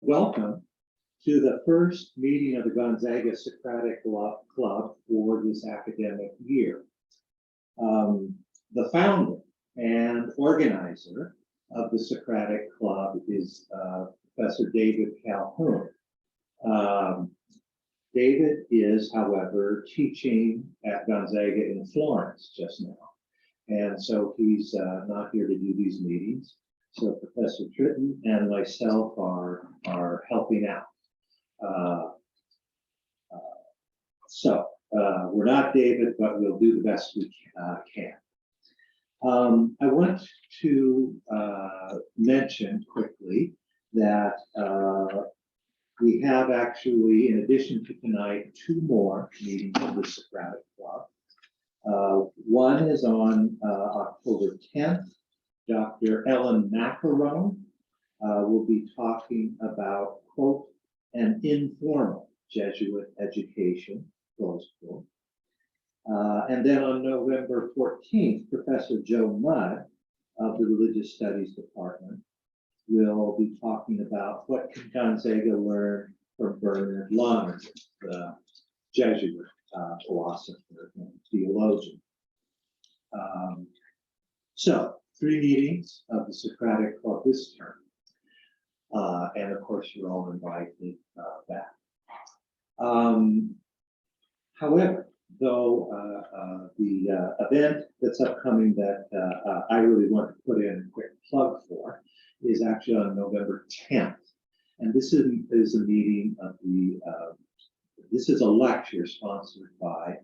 Welcome to the first meeting of the Gonzaga Socratic Club for this academic year. The founder and organizer of the Socratic Club is Professor David Calhoun. David is, however, teaching at Gonzaga in Florence just now, and so he's not here to do these meetings. So Professor Tritton and myself are helping out. We're not David, but we'll do the best we can. I want to mention quickly that we have actually, in addition to tonight, two more meetings of the Socratic Club. One is on October 10th. Dr. Ellen Macaron will be talking about, quote, an informal Jesuit education, close quote. And then on November 14th, Professor Joe Mudd of the Religious Studies Department will be talking about what can Gonzaga learn from Bernard Lonergan, the Jesuit philosopher and theologian. So, 3 meetings of the Socratic Club this term. And of course, you're all invited back. However, though the event that's upcoming that I really want to put in a quick plug for is actually on November 10th. And this is a meeting of the, this is a lecture sponsored by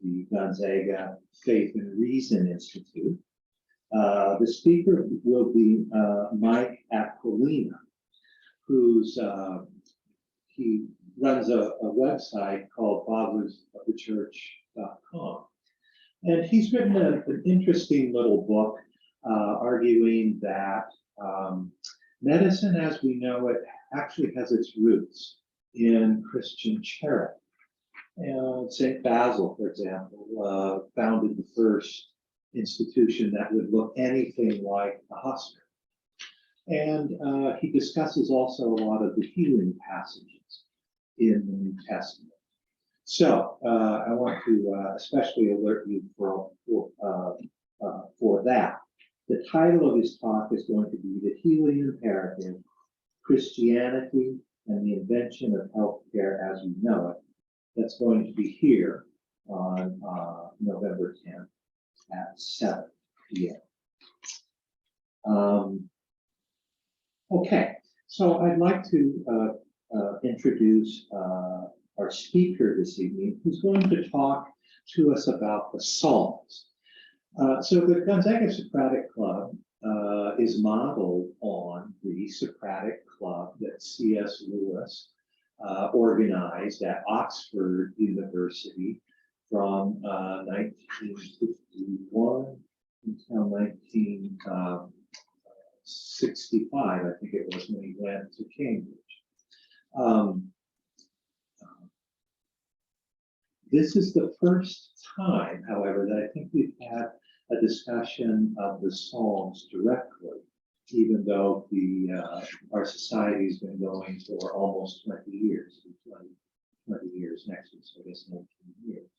the Gonzaga Faith and Reason Institute. The speaker will be Mike Aquilina, who's he runs a website called fathersofthechurch.com. And he's written an interesting little book arguing that medicine as we know it actually has its roots in Christian charity. And St. Basil, for example, founded the first institution that would look anything like a hospital. And he discusses also a lot of the healing passages in the New Testament. So I want to especially alert you for that. The title of his talk is going to be The Healing Imperative, Christianity and the Invention of Healthcare as We Know It. That's going to be here on November 10th. At 7 p.m. Okay, so I'd like to introduce our speaker this evening, who's going to talk to us about the Psalms. So the Gonzaga Socratic Club is modeled on the Socratic Club that C.S. Lewis organized at Oxford University from 1951 until 1965, I think it was, when he went to Cambridge. This is the first time, however, that I think we've had a discussion of the Psalms directly, even though our society has been going for almost 20 years, 20 years next week, so I guess 19 years.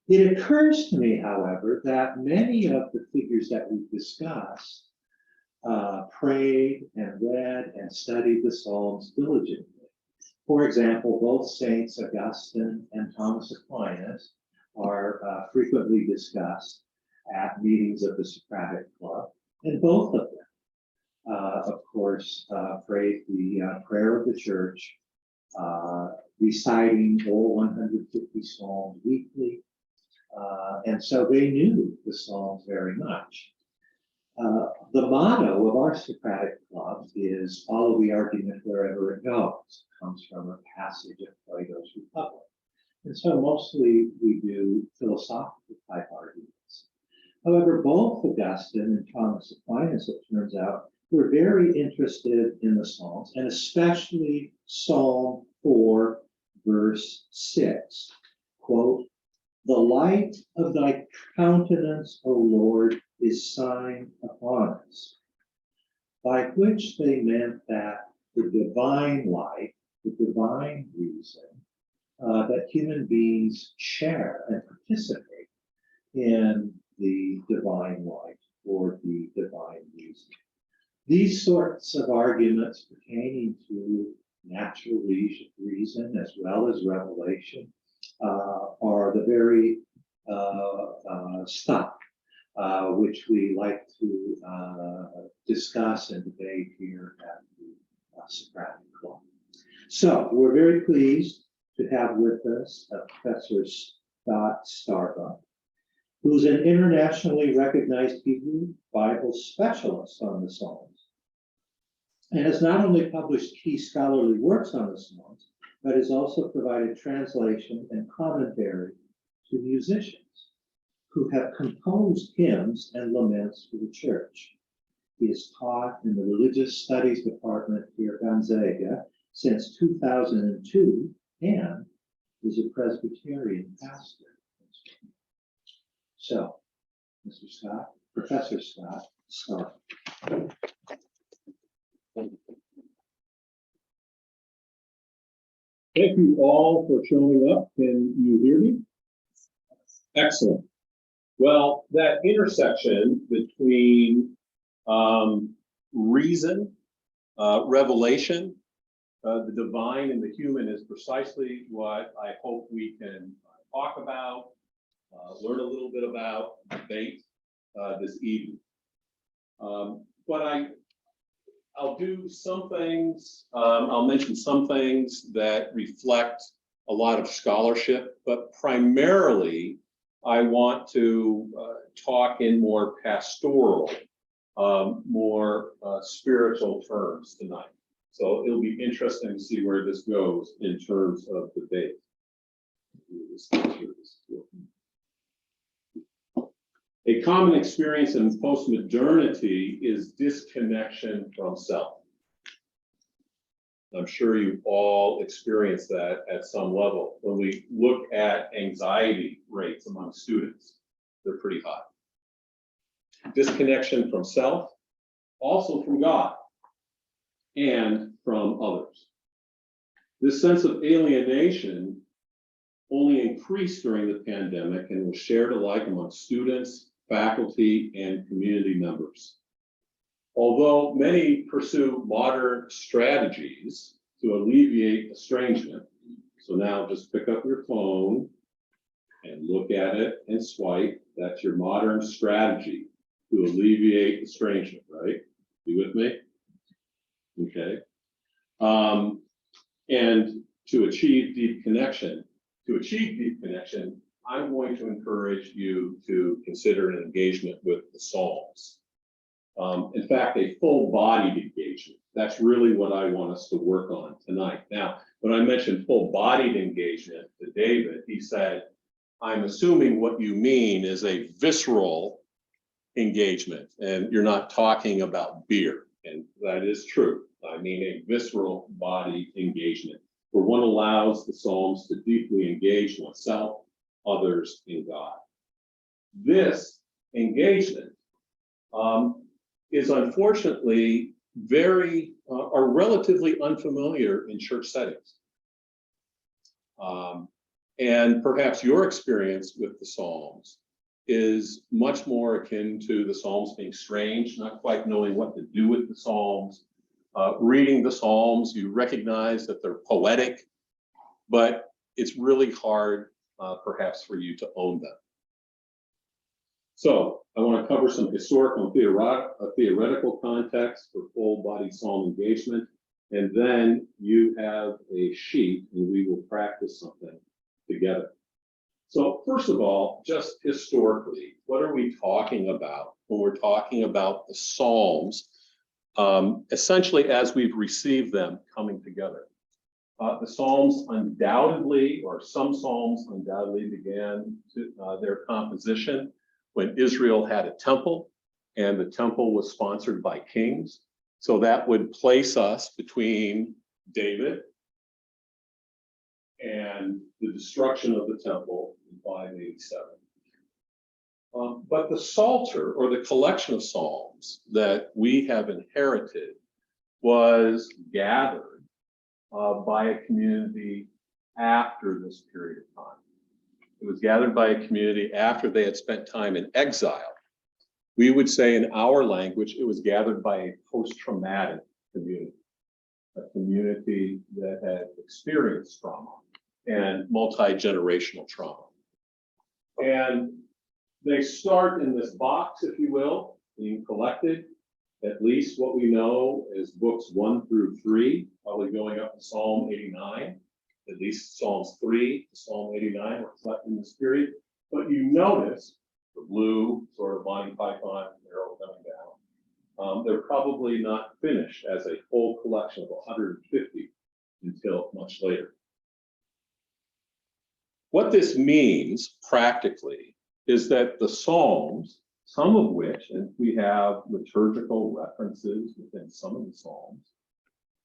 It occurs to me, however, that many of the figures that we've discussed prayed and read and studied the Psalms diligently. For example, both Saints Augustine and Thomas Aquinas are frequently discussed at meetings of the Socratic Club, and both of them, of course, prayed the prayer of the church, reciting all 150 Psalms weekly. And so they knew the Psalms very much. The motto of our Socratic Club is follow the argument wherever it goes. It comes from a passage of Plato's Republic. And so mostly we do philosophical type arguments. However, both Augustine and Thomas Aquinas, it turns out, were very interested in the Psalms, and especially Psalm 4, verse 6. Quote, the light of thy countenance, O Lord, is signed upon us. By which they meant that the divine life, the divine reason that human beings share and participate in the divine life or the divine reason. These sorts of arguments pertaining to natural reason as well as revelation are the very stuff which we like to discuss and debate here at the Socratic Club. So we're very pleased to have with us Professor Scott Starbuck, who's an internationally recognized Hebrew Bible specialist on the Psalms, and has not only published key scholarly works on the Psalms, but has also provided translation and commentary to musicians who have composed hymns and laments for the church. He has taught in the Religious Studies Department here at Gonzaga since 2002 and is a Presbyterian pastor. So, Mr. Scott, Professor Scott, start. Thank you all for showing up. Can you hear me? Excellent. Well, that intersection between reason, revelation, the divine and the human is precisely what I hope we can talk about, learn a little bit about, debate this evening. But I'll do some things, I'll mention some things that reflect a lot of scholarship, but primarily I want to talk in more pastoral, more spiritual terms tonight. So it'll be interesting to see where this goes in terms of debate. A common experience in postmodernity is disconnection from self. I'm sure you've all experienced that at some level. When we look at anxiety rates among students, they're pretty high. Disconnection from self, also from God, and from others. This sense of alienation only increased during the pandemic and was shared alike among students, faculty, and community members. Although many pursue modern strategies to alleviate estrangement, so now just pick up your phone and look at it and swipe. That's your modern strategy to alleviate estrangement, right? You with me? Okay. And to achieve deep connection, I'm going to encourage you to consider an engagement with the Psalms. In fact, a full-bodied engagement. That's really what I want us to work on tonight. Now, when I mentioned full-bodied engagement to David, he said, I'm assuming what you mean is a visceral engagement, and you're not talking about beer. And that is true. I mean a visceral body engagement, where one allows the Psalms to deeply engage oneself, others, and God. This engagement is unfortunately very or relatively unfamiliar in church settings. And perhaps your experience with the Psalms is much more akin to the Psalms being strange, not quite knowing what to do with the Psalms. Reading the Psalms, you recognize that they're poetic, but it's really hard perhaps for you to own them. So I want to cover some historical and theoretical context for full-body Psalm engagement, and then you have a sheet and we will practice something together. So first of all, just historically, what are we talking about when we're talking about the Psalms, essentially as we've received them coming together? The Psalms undoubtedly, or some Psalms undoubtedly began their composition when Israel had a temple, and the temple was sponsored by kings. So that would place us between David and the destruction of the temple in 587. But the Psalter, or the collection of Psalms that we have inherited, was gathered by a community after this period of time. It was gathered by a community after they had spent time in exile. We would say in our language, it was gathered by a post-traumatic community, a community that had experienced trauma and multi-generational trauma. And they start in this box, if you will, being collected. At least what we know is books 1 through 3, probably going up to Psalm 89. At least Psalms 3 to Psalm 89 were collected in this period. But you notice the blue sort of Monty Python arrow coming down. They're probably not finished as a full collection of 150 until much later. What this means practically is that the Psalms, some of which, and we have liturgical references within some of the Psalms,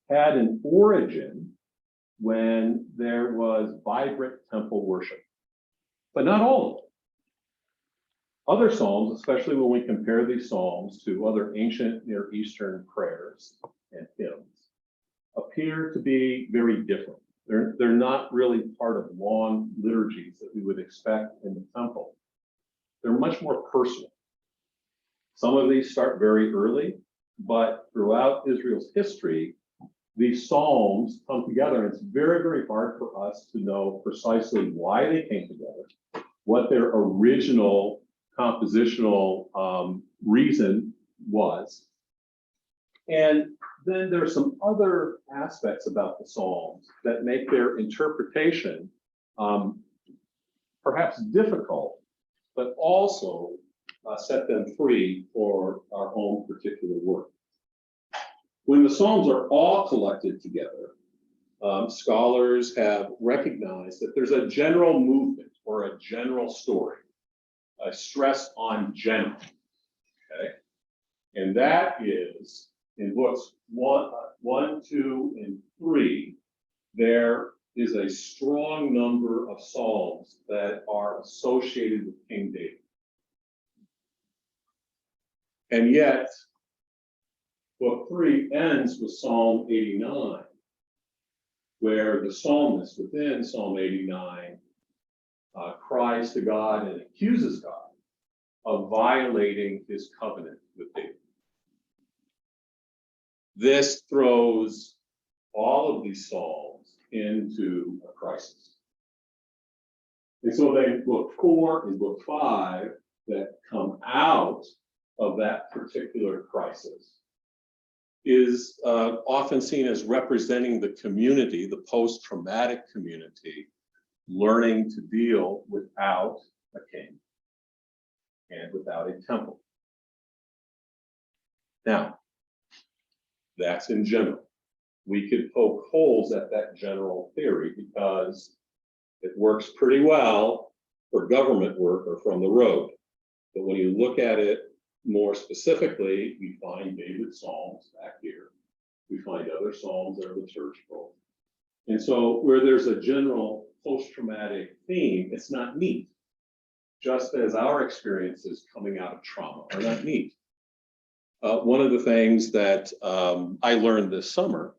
had an origin when there was vibrant temple worship, but not all of it. Other Psalms, especially when we compare these Psalms to other ancient Near Eastern prayers and hymns, appear to be very different. They're not really part of long liturgies that we would expect in the temple. They're much more personal. Some of these start very early, but throughout Israel's history, these Psalms come together, and it's very, very hard for us to know precisely why they came together, what their original compositional reason was. And then there's some other aspects about the Psalms that make their interpretation perhaps difficult, but also set them free for our own particular work. When the Psalms are all collected together, scholars have recognized that there's a general movement or a general story, a stress on general, okay? And that is in books 1, 2, and 3, there is a strong number of Psalms that are associated with King David. And yet, book 3 ends with Psalm 89, where the psalmist within Psalm 89 cries to God and accuses God of violating his covenant with David. This throws all of these Psalms into a crisis. And so then book 4 and book 5 that come out of that particular crisis is often seen as representing the community, the post-traumatic community, learning to deal without a king and without a temple. Now, that's in general. We could poke holes at that general theory because it works pretty well for government work or from the road. But when you look at it more specifically, we find David's Psalms back here. We find other Psalms that are liturgical. And so where there's a general post-traumatic theme, it's not neat. Just as our experiences coming out of trauma are not neat. One of the things that I learned this summer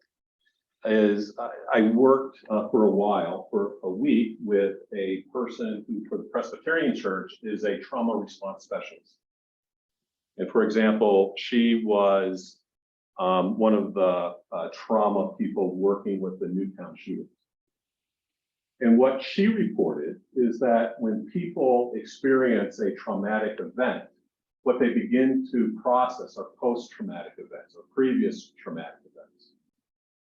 is I worked for a while, for a week, with a person who, for the Presbyterian Church, is a trauma response specialist. And for example, she was one of the trauma people working with the Newtown shooters. And what she reported is that when people experience a traumatic event, what they begin to process are post-traumatic events or previous traumatic events.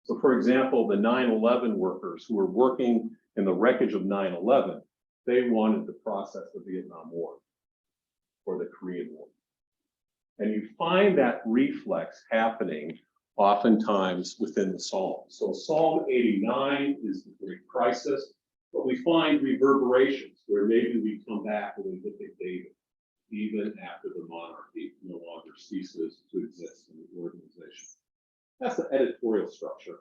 So for example, the 9/11 workers who were working in the wreckage of 9/11, they wanted to process the Vietnam War or the Korean War. And you find that reflex happening oftentimes within the Psalms. So Psalm 89 is the great crisis, but we find reverberations where maybe we come back and we look at David, even after the monarchy no longer ceases to exist in the organization. That's the editorial structure.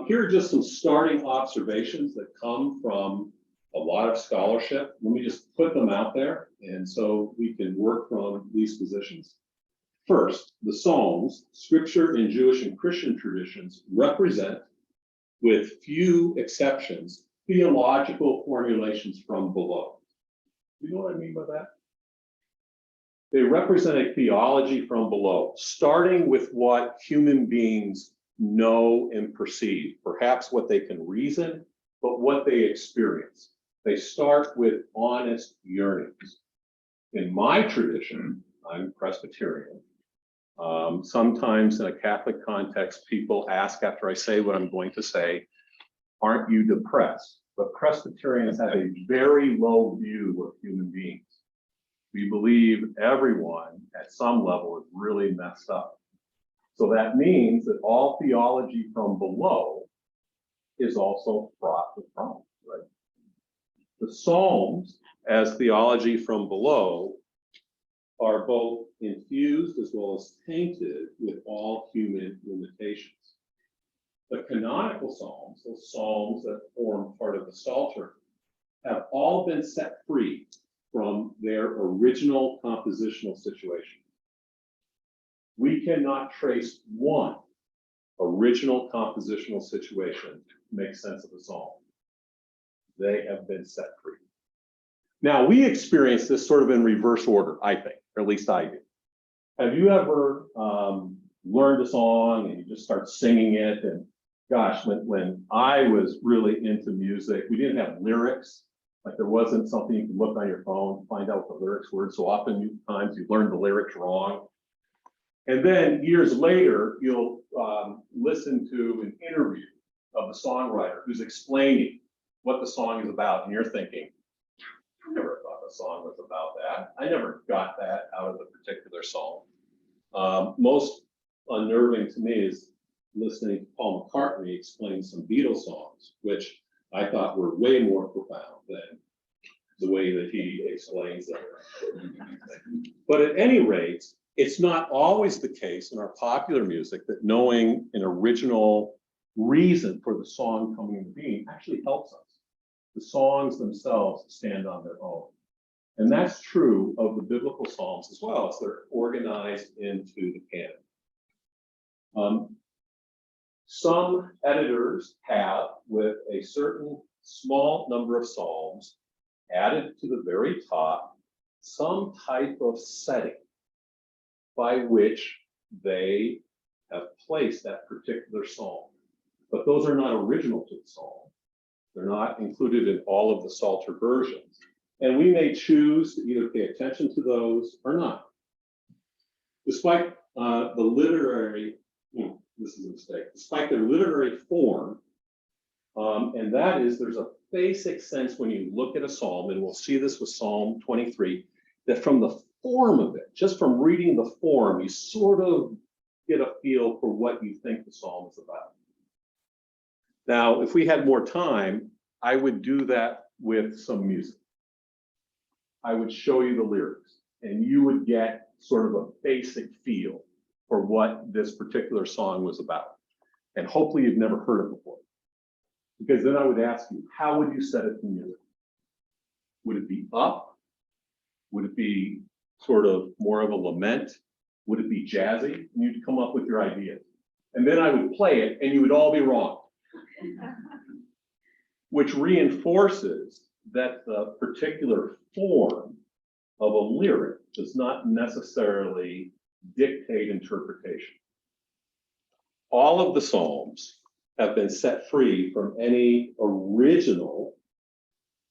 Here are just some starting observations that come from a lot of scholarship. Let me just put them out there, and so we can work from these positions. First, the Psalms, scripture in Jewish and Christian traditions, represent, with few exceptions, theological formulations from below. You know what I mean by that? They represent a theology from below, starting with what human beings know and perceive, perhaps what they can reason, but what they experience. They start with honest yearnings. In my tradition, I'm Presbyterian. Sometimes in a Catholic context, people ask after I say what I'm going to say, aren't you depressed? But Presbyterians have a very low view of human beings. We believe everyone at some level is really messed up. So that means that all theology from below is also fraught with problems, right? The Psalms, as theology from below, are both infused as well as tainted with all human limitations. The canonical Psalms, those Psalms that form part of the Psalter, have all been set free from their original compositional situation. We cannot trace one original compositional situation to make sense of the Psalm. They have been set free. Now, we experience this sort of in reverse order, I think, or at least I do. Have you ever learned a song and you just start singing it? And gosh, when I was really into music, we didn't have lyrics. Like there wasn't something you could look on your phone to find out what the lyrics were. So oftentimes you learn the lyrics wrong. And then years later, you'll listen to an interview of the songwriter who's explaining what the song is about. And you're thinking, I never thought the song was about that. I never got that out of the particular song. Most unnerving to me is listening to Paul McCartney explain some Beatles songs, which I thought were way more profound than the way that he explains them. But at any rate, it's not always the case in our popular music that knowing an original reason for the song coming into being actually helps us. The songs themselves stand on their own. And that's true of the biblical Psalms as well, as they're organized into the canon. Some editors have, with a certain small number of Psalms, added to the very top some type of setting by which they have placed that particular psalm. But those are not original to the psalm. They're not included in all of the Psalter versions. And we may choose to either pay attention to those or not. Despite the literary, this is a mistake, despite their literary form, and that is there's a basic sense when you look at a psalm, and we'll see this with Psalm 23, that from the form of it, just from reading the form, you sort of get a feel for what you think the psalm is about. Now, if we had more time, I would do that with some music. I would show you the lyrics, and you would get sort of a basic feel for what this particular song was about. And hopefully you've never heard it before. Because then I would ask you, how would you set it to music? Would it be up? Would it be sort of more of a lament? Would it be jazzy? And you'd come up with your ideas. And then I would play it, and you would all be wrong. Which reinforces that the particular form of a lyric does not necessarily dictate interpretation. All of the Psalms have been set free from any original,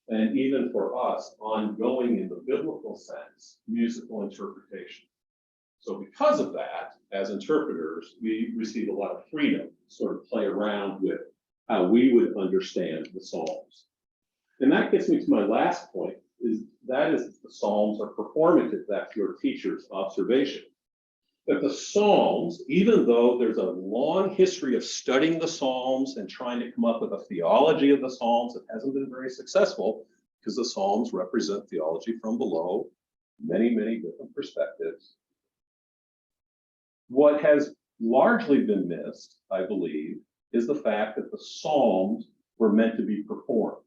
and even for us, ongoing in the biblical sense, musical interpretation. So because of that, as interpreters, we receive a lot of freedom to sort of play around with how we would understand the Psalms. And that gets me to my last point, is the Psalms are performative. That's your teacher's observation. That the Psalms, even though there's a long history of studying the Psalms and trying to come up with a theology of the Psalms, it hasn't been very successful because the Psalms represent theology from below, many, many different perspectives. What has largely been missed, I believe, is the fact that the Psalms were meant to be performed.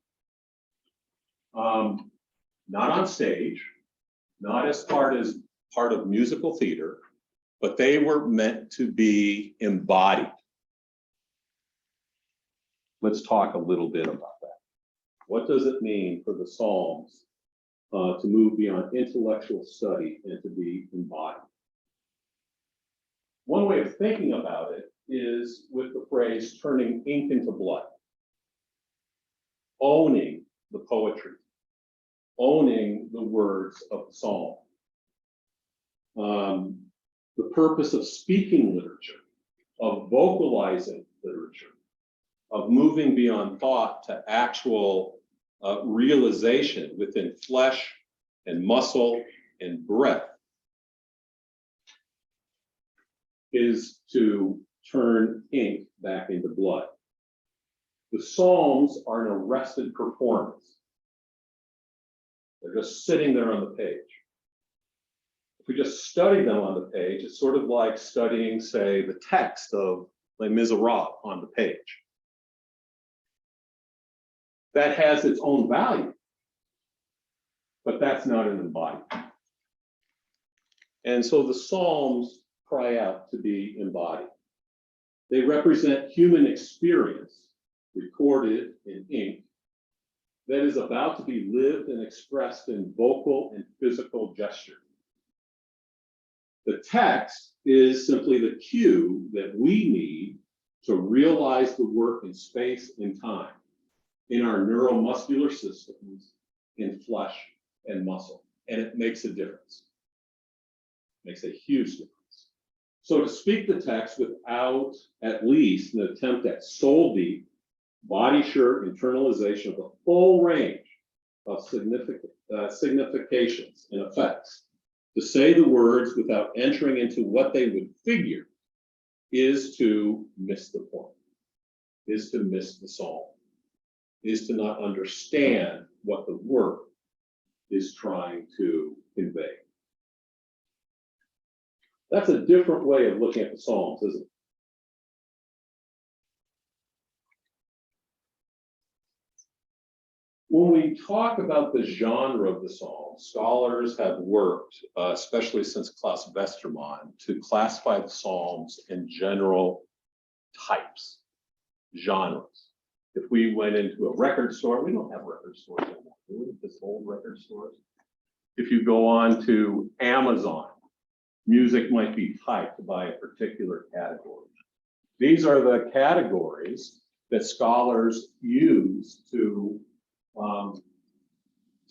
Not on stage, not as part of musical theater, but they were meant to be embodied. Let's talk a little bit about that. What does it mean for the Psalms to move beyond intellectual study and to be embodied? One way of thinking about it is with the phrase turning ink into blood, owning the poetry, owning the words of the psalm. The purpose of speaking literature, of vocalizing literature, of moving beyond thought to actual realization within flesh and muscle and breath is to turn ink back into blood. The Psalms are an arrested performance. They're just sitting there on the page. If we just study them on the page, it's sort of like studying, say, the text of Les Miserables on the page. That has its own value, but that's not an embodiment. And so the Psalms cry out to be embodied. They represent human experience recorded in ink that is about to be lived and expressed in vocal and physical gesture. The text is simply the cue that we need to realize the work in space and time, in our neuromuscular systems, in flesh and muscle. And it makes a difference. It makes a huge difference. So to speak the text without at least an attempt at soul deep, body sure internalization of the full range of significations and effects, to say the words without entering into what they would figure, is to miss the point, is to miss the psalm, is to not understand what the work is trying to convey. That's a different way of looking at the Psalms, isn't it? When we talk about the genre of the Psalms, scholars have worked, especially since Klaus Westermann, to classify the Psalms in general types, genres. If we went into a record store, we don't have record stores anymore, do we? This old record stores. If you go on to Amazon, music might be typed by a particular category. These are the categories that scholars use to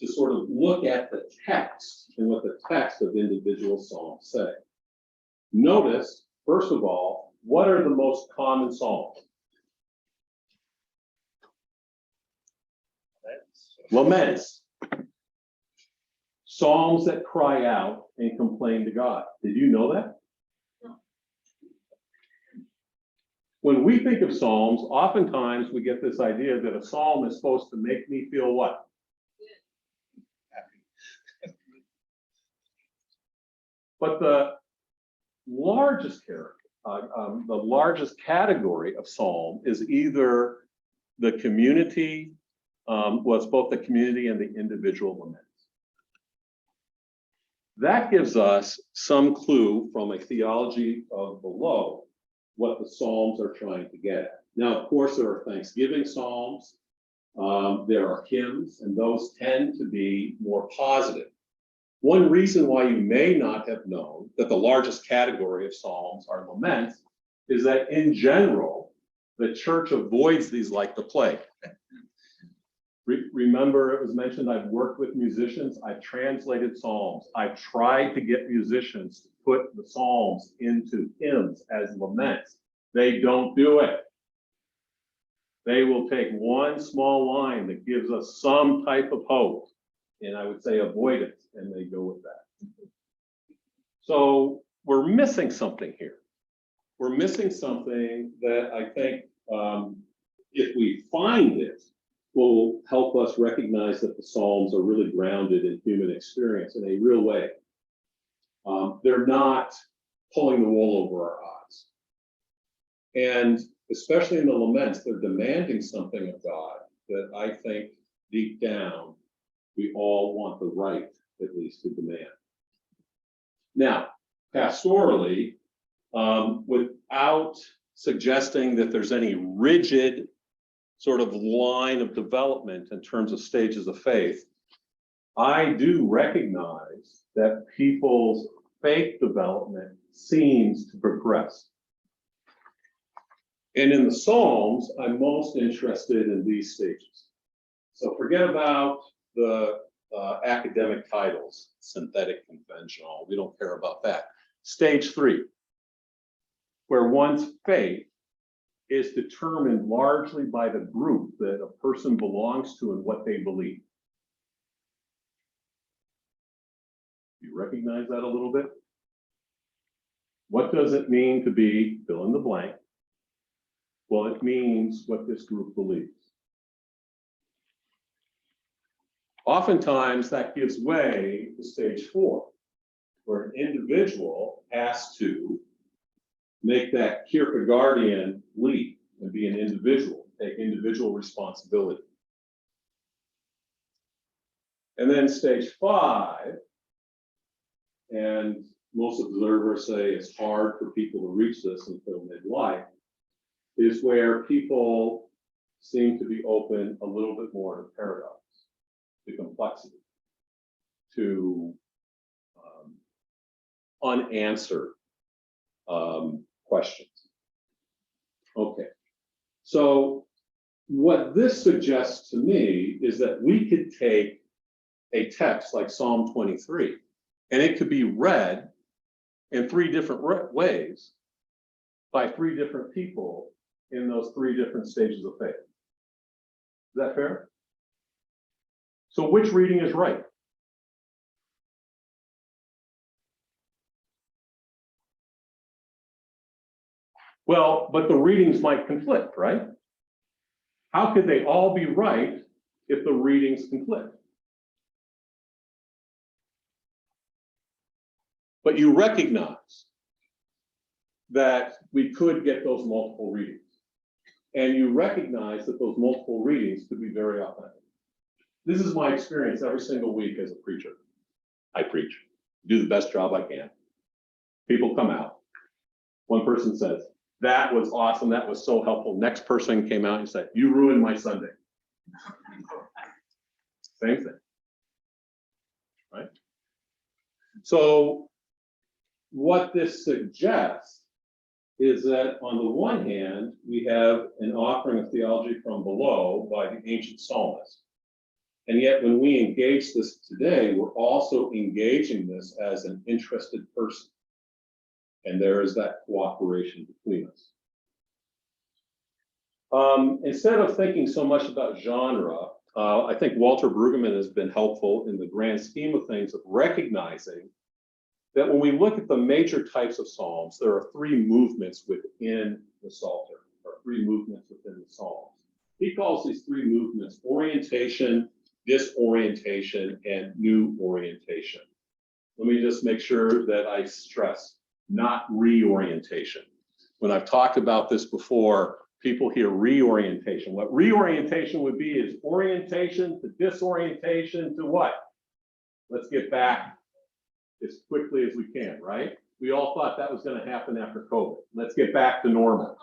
sort of look at the text and what the text of individual psalms say. Notice, first of all, what are the most common psalms? Laments. Psalms that cry out and complain to God. Did you know that? No. When we think of psalms, oftentimes we get this idea that a psalm is supposed to make me feel what? Happy. But the largest category of psalm is either the community, well, it's both the community and the individual laments. That gives us some clue from a theology of below what the Psalms are trying to get at. Now, of course, there are Thanksgiving Psalms, there are hymns, and those tend to be more positive. One reason why you may not have known that the largest category of Psalms are laments is that in general, the church avoids these like the plague. Remember, it was mentioned I've worked with musicians, I've translated Psalms, I've tried to get musicians to put the Psalms into hymns as laments. They don't do it. They will take one small line that gives us some type of hope, and I would say avoid it, and they go with that. So we're missing something here. We're missing something that I think if we find it, will help us recognize that the Psalms are really grounded in human experience in a real way. They're not pulling the wool over our eyes. And especially in the laments, they're demanding something of God that I think deep down, we all want the right, at least, to demand. Now, pastorally, without suggesting that there's any rigid sort of line of development in terms of stages of faith, I do recognize that people's faith development seems to progress. And in the Psalms, I'm most interested in these stages. So forget about the academic titles, synthetic, conventional, we don't care about that. Stage 3, where one's faith is determined largely by the group that a person belongs to and what they believe. You recognize that a little bit? What does it mean to be fill in the blank? Well, it means what this group believes. Oftentimes that gives way to stage 4, where an individual has to make that Kierkegaardian leap and be an individual, take individual responsibility. And then stage 5, and most observers say it's hard for people to reach this until midlife, is where people seem to be open a little bit more to paradox, to complexity, to unanswered questions. Okay, so what this suggests to me is that we could take a text like Psalm 23, and it could be read in 3 different ways by 3 different people in those 3 different stages of faith. Is that fair? So which reading is right? Well, but the readings might conflict, right? How could they all be right if the readings conflict? But you recognize that we could get those multiple readings. And you recognize that those multiple readings could be very authentic. This is my experience every single week as a preacher. I preach, do the best job I can. People come out. One person says, that was awesome, that was so helpful. Next person came out and said, you ruined my Sunday. Same thing, right? So what this suggests is that on the one hand, we have an offering of theology from below by the ancient psalmist. And yet when we engage this today, we're also engaging this as an interested person. And there is that cooperation between us. Instead of thinking so much about genre, I think Walter Brueggemann has been helpful in the grand scheme of things of recognizing that when we look at the major types of psalms, there are 3 movements within the Psalter, or 3 movements within the Psalms. He calls these 3 movements orientation, disorientation, and new orientation. Let me just make sure that I stress, not reorientation. When I've talked about this before, people hear reorientation. What reorientation would be is orientation to disorientation to what? Let's get back as quickly as we can, right? We all thought that was going to happen after COVID. Let's get back to normal.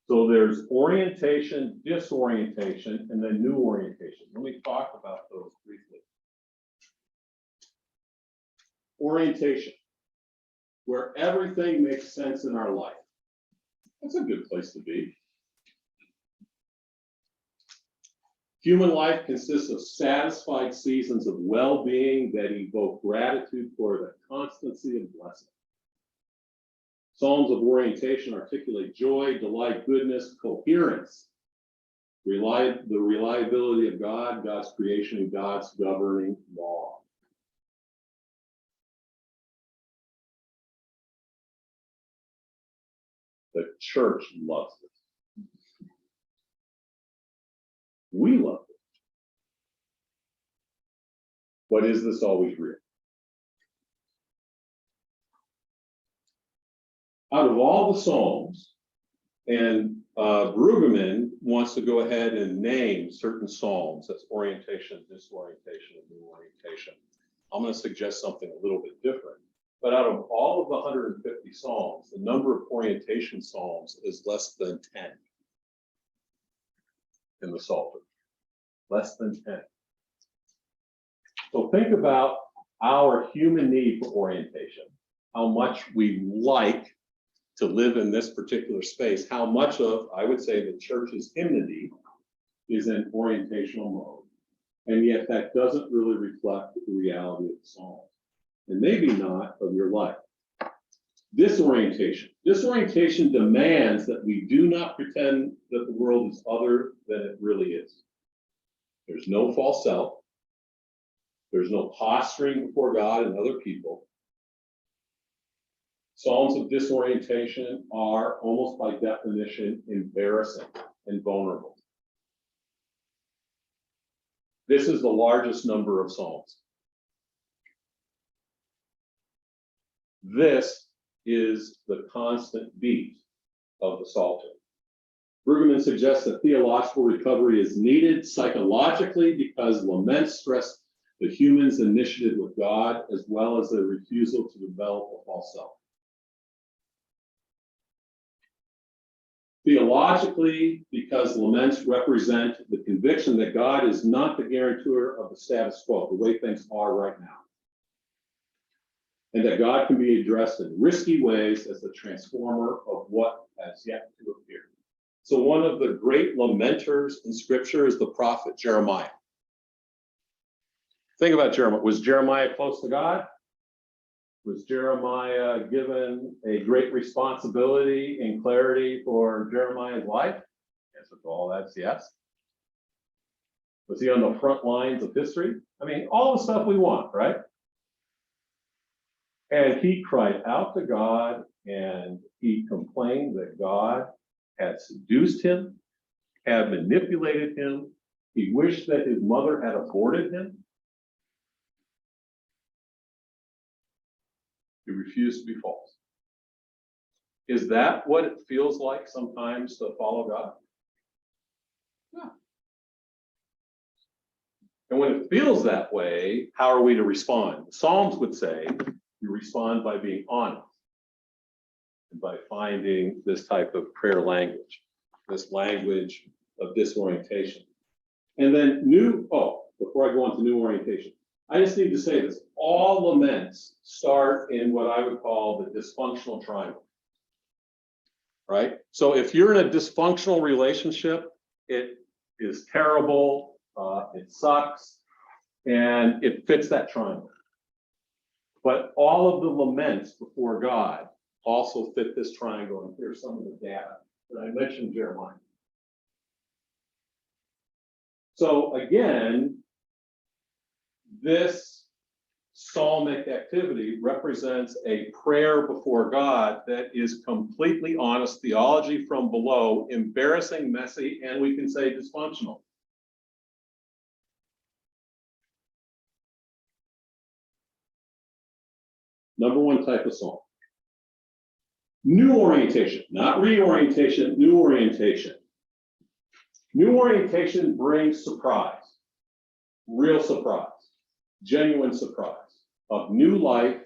So there's orientation, disorientation, and then new orientation. Let me talk about those briefly. Orientation, where everything makes sense in our life. That's a good place to be. Human life consists of satisfied seasons of well-being that evoke gratitude for the constancy of blessing. Psalms of orientation articulate joy, delight, goodness, coherence, the reliability of God, God's creation, and God's governing law. The church loves it. We love it. But is this always real? Out of all the Psalms, and Brueggemann wants to go ahead and name certain Psalms, that's orientation, disorientation, and new orientation. I'm going to suggest something a little bit different. But out of all of the 150 Psalms, the number of orientation Psalms is less than 10 in the Psalter. Less than 10. So think about our human need for orientation, how much we like to live in this particular space, how much of, I would say, the church's hymnody is in orientational mode. And yet that doesn't really reflect the reality of the Psalms. And maybe not of your life. Disorientation. Disorientation demands that we do not pretend that the world is other than it really is. There's no false self. There's no posturing before God and other people. Psalms of disorientation are almost by definition embarrassing and vulnerable. This is the largest number of Psalms. This is the constant beat of the Psalter. Brueggemann suggests that theological recovery is needed psychologically because laments stress the human's initiative with God as well as their refusal to develop a false self. Theologically, because laments represent the conviction that God is not the guarantor of the status quo, the way things are right now, and that God can be addressed in risky ways as the transformer of what has yet to appear. So one of the great lamenters in Scripture is the prophet Jeremiah. Think about Jeremiah. Was Jeremiah close to God? Was Jeremiah given a great responsibility and clarity for Jeremiah's life? Answer to all that's yes. Was he on the front lines of history? I mean, all the stuff we want, right? And he cried out to God and he complained that God had seduced him, had manipulated him. He wished that his mother had aborted him. He refused to be false. Is that what it feels like sometimes to follow God? Yeah. And when it feels that way, how are we to respond? The Psalms would say you respond by being honest and by finding this type of prayer language, this language of disorientation. And then before I go on to new orientation, I just need to say this. All laments start in what I would call the dysfunctional triangle, right? So if you're in a dysfunctional relationship, it is terrible, it sucks, and it fits that triangle. But all of the laments before God also fit this triangle, and here's some of the data that I mentioned Jeremiah. So again, this psalmic activity represents a prayer before God that is completely honest theology from below, embarrassing, messy, and we can say dysfunctional. Number one type of psalm. New orientation, not reorientation, new orientation. New orientation brings surprise, real surprise, genuine surprise of new life,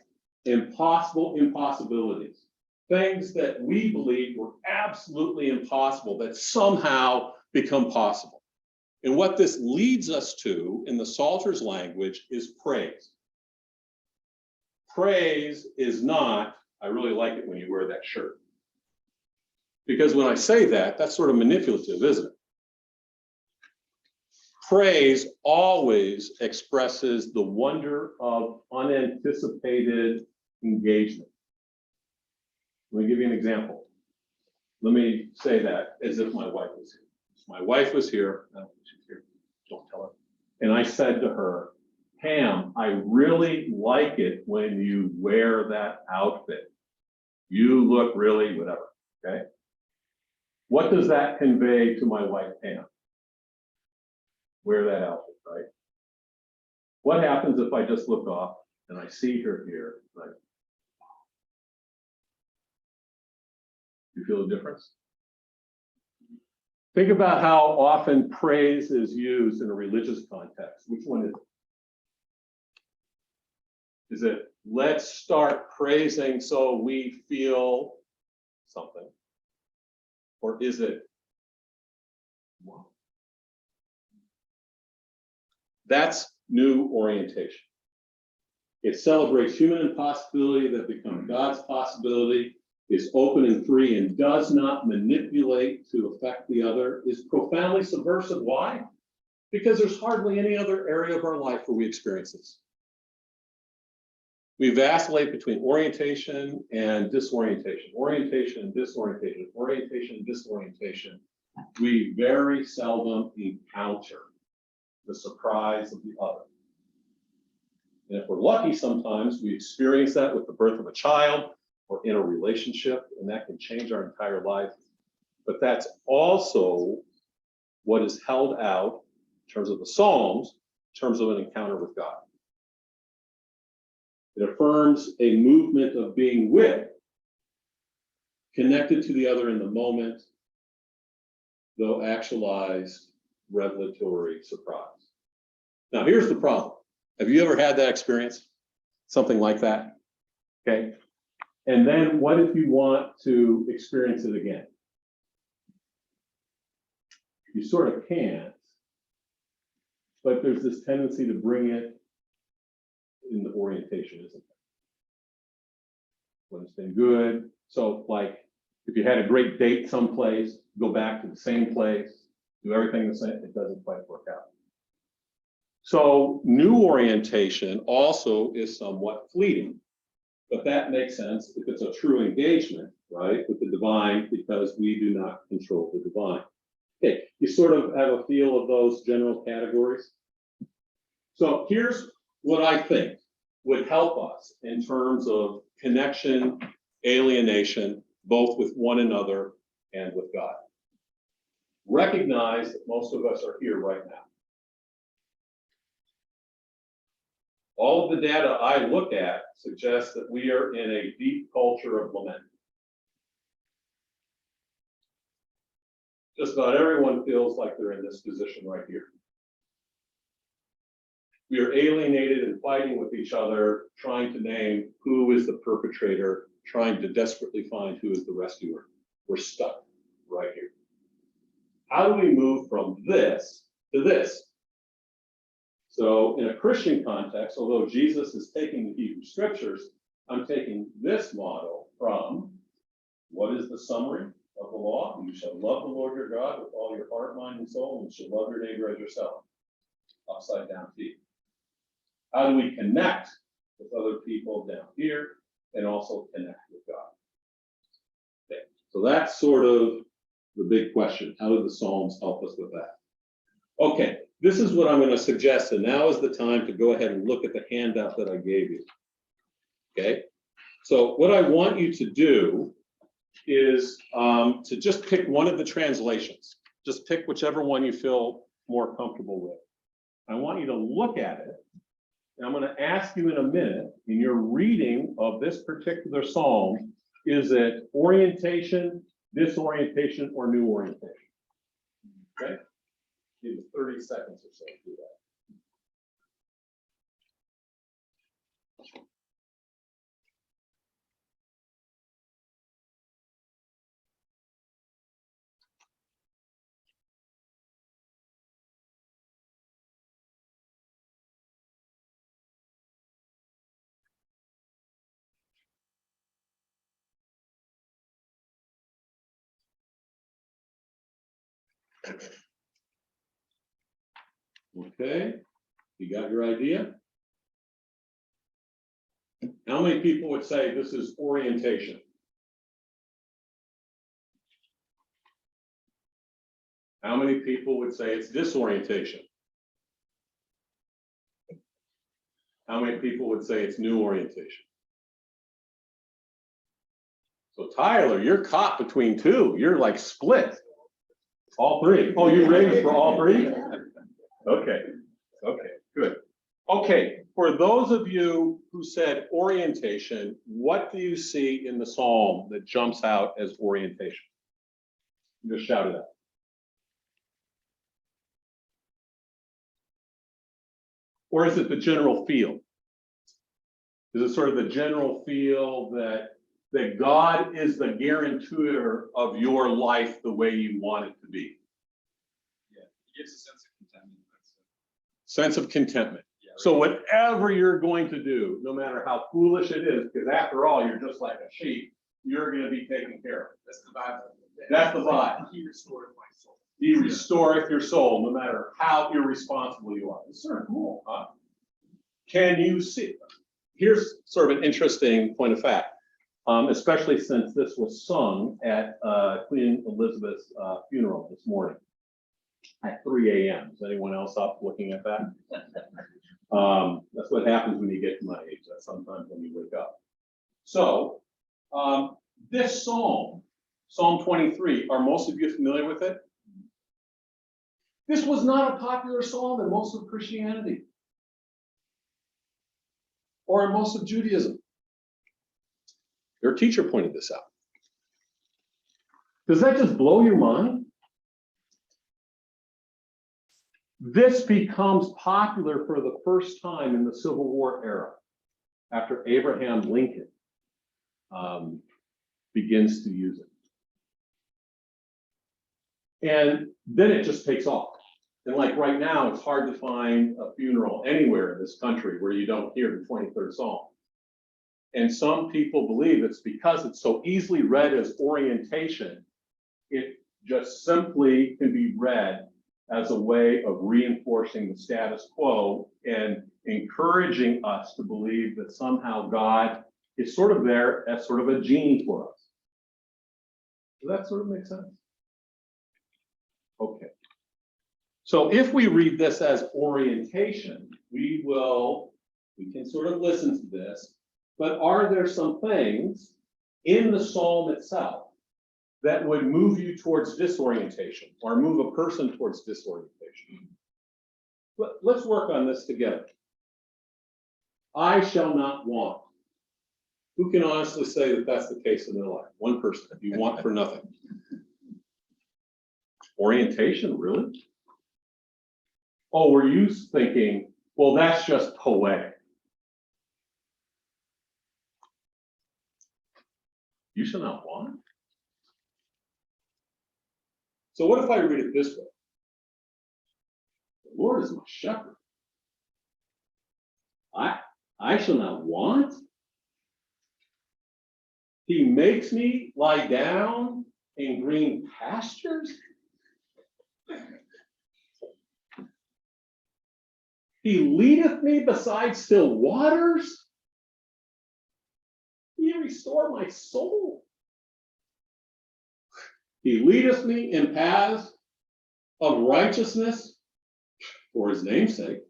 impossible impossibilities, things that we believed were absolutely impossible that somehow become possible. And what this leads us to in the Psalter's language is praise. Praise is not, I really like it when you wear that shirt. Because when I say that, that's sort of manipulative, isn't it? Praise always expresses the wonder of unanticipated engagement. Let me give you an example. Let me say that as if my wife was here. If my wife was here, I don't think she's here, don't tell her. And I said to her, Pam, I really like it when you wear that outfit. You look really whatever, okay? What does that convey to my wife, Pam? Wear that outfit, right? What happens if I just look off and I see her here? Like, you feel the difference? Think about how often praise is used in a religious context. Which one is it? Is it let's start praising so we feel something? Or is it, wow. That's new orientation. It celebrates human impossibility that becomes God's possibility, is open and free, and does not manipulate to affect the other, is profoundly subversive. Why? Because there's hardly any other area of our life where we experience this. We vacillate between orientation and disorientation, orientation and disorientation, orientation and disorientation. We very seldom encounter the surprise of the other. And if we're lucky, sometimes we experience that with the birth of a child or in a relationship, and that can change our entire life. But that's also what is held out in terms of the Psalms, in terms of an encounter with God. It affirms a movement of being with, connected to the other in the moment, though actualized revelatory surprise. Now, here's the problem. Have you ever had that experience? Something like that? Okay. And then what if you want to experience it again? You sort of can't, but there's this tendency to bring it in the orientation, isn't there? When it's been good. So like, if you had a great date someplace, go back to the same place, do everything the same, it doesn't quite work out. So new orientation also is somewhat fleeting, but that makes sense if it's a true engagement, right, with the divine, because we do not control the divine. Okay, you sort of have a feel of those general categories. So here's what I think would help us in terms of connection, alienation, both with one another and with God. Recognize that most of us are here right now. All of the data I look at suggests that we are in a deep culture of lament. Just about everyone feels like they're in this position right here. We are alienated and fighting with each other, trying to name who is the perpetrator, trying to desperately find who is the rescuer. We're stuck right here. How do we move from this to this? So in a Christian context, although Jesus is taking the Hebrew scriptures, I'm taking this model from what is the summary of the law? You shall love the Lord your God with all your heart, mind, and soul, and you shall love your neighbor as yourself. Upside down T. How do we connect with other people down here and also connect with God? Okay. So that's sort of the big question. How do the Psalms help us with that? Okay, this is what I'm going to suggest, and now is the time to go ahead and look at the handout that I gave you. Okay, so what I want you to do is to just pick one of the translations. Just pick whichever one you feel more comfortable with. I want you to look at it, and I'm going to ask you in a minute, in your reading of this particular psalm, is it orientation, disorientation, or new orientation? Okay. Give you 30 seconds or so to do that. Okay, you got your idea? How many people would say this is orientation? How many people would say it's disorientation? How many people would say it's new orientation? So Tyler, you're caught between two. You're like split. All three. Oh, you're ready for all three? Okay. Okay, good. Okay, for those of you who said orientation, what do you see in the psalm that jumps out as orientation? Just shout it out. Or is it the general feel? Is it sort of the general feel that God is the guarantor of your life the way you want it to be? Yeah, it gives a sense of contentment. Sense of contentment. Yeah, So whatever you're going to do, no matter how foolish it is, because after all, you're just like a sheep, you're going to be taken care of. that's the Bible. That's the vibe. He restored my soul. He restoreth your soul, no matter how irresponsible you are. It's sort of cool, huh? Can you see? Here's sort of an interesting point of fact, especially since this was sung at Queen Elizabeth's funeral this morning at 3 a.m. Is anyone else up looking at that? That's what happens when you get to my age. That's sometimes when you wake up. So this psalm, Psalm 23, are most of you familiar with it? This was not a popular psalm in most of Christianity or in most of Judaism. Your teacher pointed this out. Does that just blow your mind? This becomes popular for the first time in the Civil War era, after Abraham Lincoln begins to use it. And then it just takes off. And like right now, it's hard to find a funeral anywhere in this country where you don't hear the 23rd Psalm. And some people believe it's because it's so easily read as orientation, it just simply can be read as a way of reinforcing the status quo and encouraging us to believe that somehow God is sort of there as sort of a genie for us. Does that sort of make sense? Okay. So if we read this as orientation, we can sort of listen to this, but are there some things in the psalm itself that would move you towards disorientation or move a person towards disorientation? Let's work on this together. I shall not want. Who can honestly say that that's the case in their life? One person. You want for nothing. Orientation, really? Oh, were you thinking, well, that's just poetic? You shall not want. So what if I read it this way? The Lord is my shepherd. I shall not want. He makes me lie down in green pastures. He leadeth me beside still waters. He restore my soul. He leadeth me in paths of righteousness for his name's sake.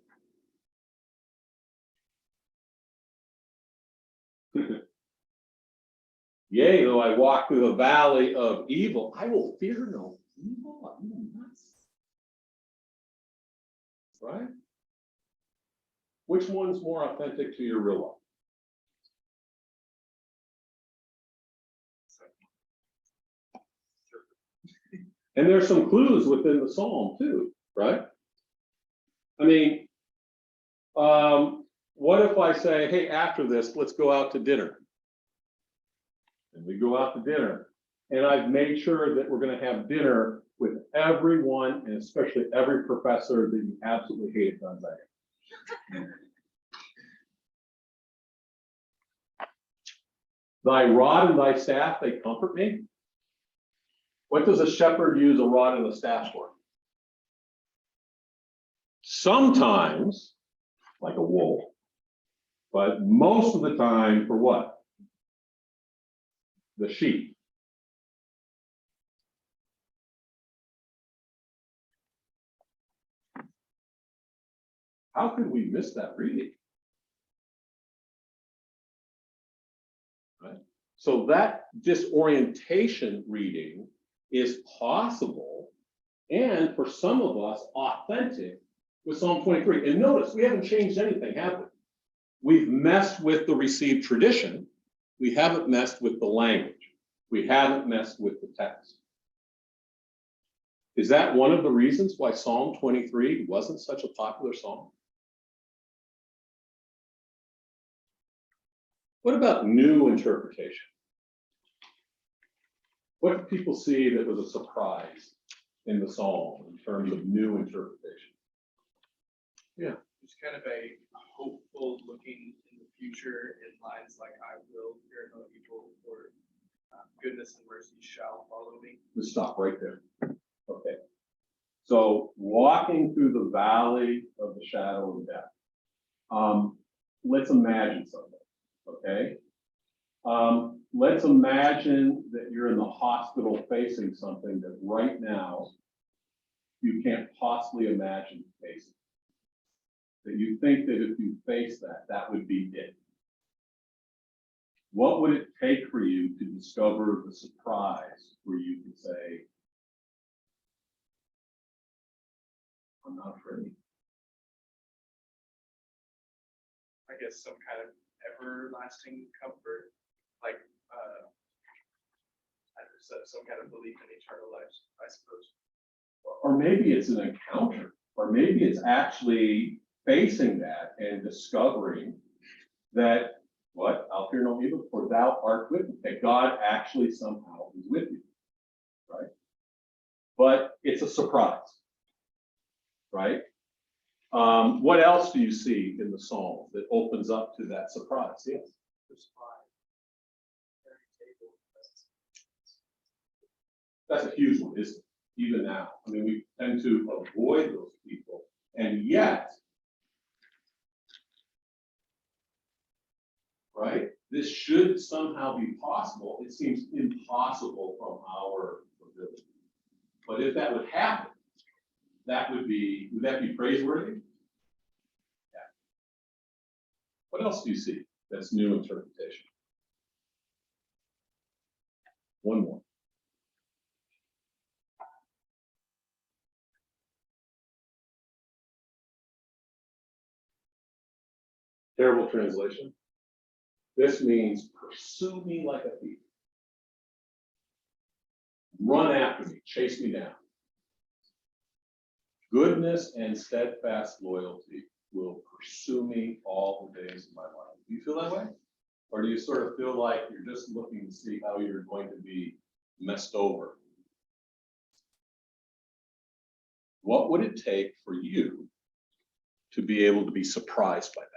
Yea, though I walk through the valley of evil, I will fear no evil. Are you nuts? Right? Which one's more authentic to your real life? And there's some clues within the psalm too, right? I mean, what if I say, hey, after this, let's go out to dinner? And we go out to dinner, and I've made sure that we're going to have dinner with everyone, and especially every professor that you absolutely hate at Gonzaga. Thy rod and thy staff, they comfort me. What does a shepherd use a rod and a staff for? Sometimes, like a wolf, but most of the time for what? The sheep. How could we miss that reading? Right? So that disorientation reading is possible, and for some of us, authentic with Psalm 23. And notice, we haven't changed anything, have we? We've messed with the received tradition. We haven't messed with the language. We haven't messed with the text. Is that one of the reasons why Psalm 23 wasn't such a popular psalm? What about new interpretation? What did people see that was a surprise in the Psalm in terms of new interpretation? Yeah. There's kind of a hopeful looking in the future in lines like I will fear no evil, or goodness and mercy shall follow me. Let's stop right there. Okay. So walking through the valley of the shadow of death. Let's imagine something. Okay. Let's imagine that you're in the hospital facing something that right now you can't possibly imagine facing. That you think that if you face that, that would be it. What would it take for you to discover the surprise where you can say, I'm not afraid? I guess some kind of everlasting comfort, like some kind of belief in eternal life, I suppose. Or maybe it's an encounter, or maybe it's actually facing that and discovering that, what? I'll fear no evil, for thou art with me. That God actually somehow is with you, right? But it's a surprise, right? What else do you see in the Psalms that opens up to that surprise? Yes. That's a huge one, isn't it? Even now. I mean, we tend to avoid those people, and yet, right? This should somehow be possible. It seems impossible from our ability. But if that would happen, would that be praiseworthy? Yeah. What else do you see that's new interpretation? One more. Terrible translation. This means pursue me like a thief. Run after me, chase me down. Goodness and steadfast loyalty will pursue me all the days of my life. Do you feel that way? Or do you sort of feel like you're just looking to see how you're going to be messed over? What would it take for you to be able to be surprised by that?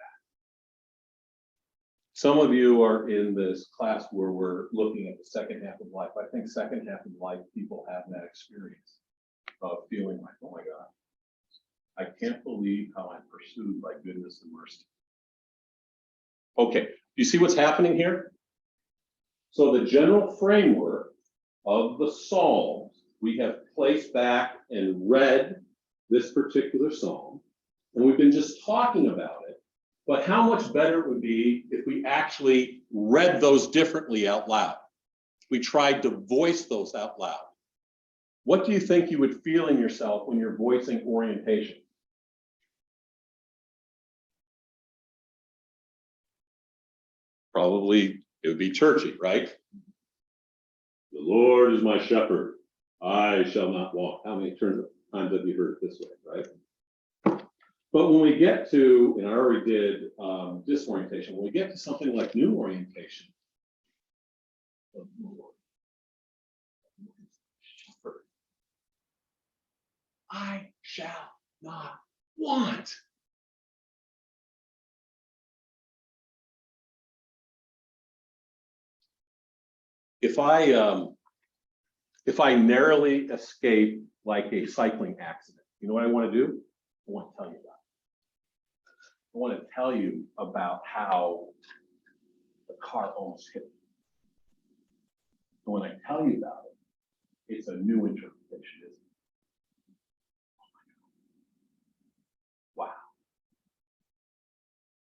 Some of you are in this class where we're looking at the second half of life. I think second half of life, people have that experience of feeling like, oh my God, I can't believe how I'm pursued by goodness and mercy. Okay, do you see what's happening here? So the general framework of the Psalms, we have placed back and read this particular Psalm, and we've been just talking about it. But how much better it would be if we actually read those differently out loud. We tried to voice those out loud. What do you think you would feel in yourself when you're voicing orientation? Probably it would be churchy, right? The Lord is my shepherd. I shall not want. How many times have you heard it this way, right? But when we get to, and I already did disorientation, when we get to something like new orientation, the Lord, shepherd, I shall not want. If I narrowly escape like a cycling accident, you know what I want to do? I want to tell you about it. I want to tell you about how the car almost hit me. And when I tell you about it, it's a new interpretation, isn't it?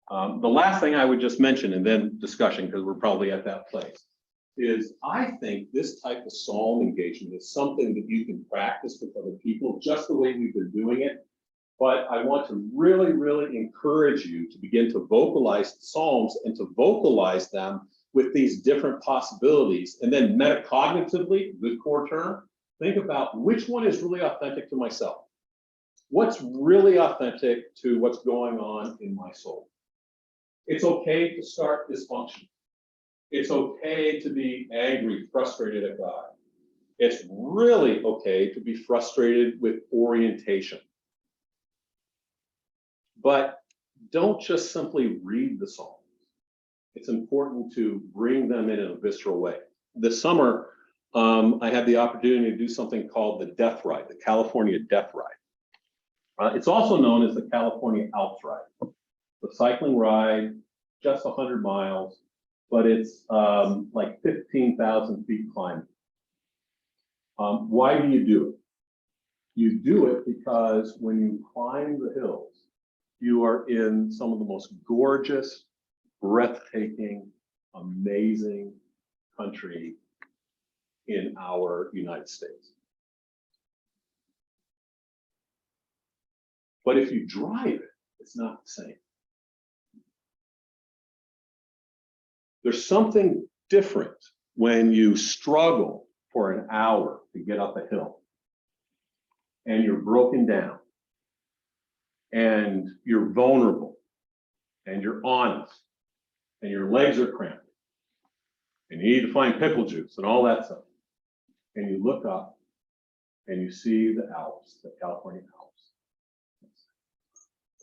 Wow. The last thing I would just mention, and then discussion, because we're probably at that place, is I think this type of psalm engagement is something that you can practice with other people, just the way we've been doing it. But I want to really, really encourage you to begin to vocalize the Psalms and to vocalize them with these different possibilities. And then metacognitively, good core term, think about which one is really authentic to myself. What's really authentic to what's going on in my soul? It's okay to start dysfunction. It's okay to be angry, frustrated at God. It's really okay to be frustrated with orientation. But don't just simply read the Psalms. It's important to bring them in a visceral way. This summer, I had the opportunity to do something called the Death Ride, the California Death Ride. It's also known as the California Alps Ride. The cycling ride, just 100 miles, but it's like 15,000 feet climbing. Why do you do it? You do it because when you climb the hills, you are in some of the most gorgeous, breathtaking, amazing country in our United States. But if you drive it, it's not the same. There's something different when you struggle for an hour to get up a hill and you're broken down and you're vulnerable and you're honest and your legs are cramped and you need to find pickle juice and all that stuff. And you look up and you see the Alps, the California Alps.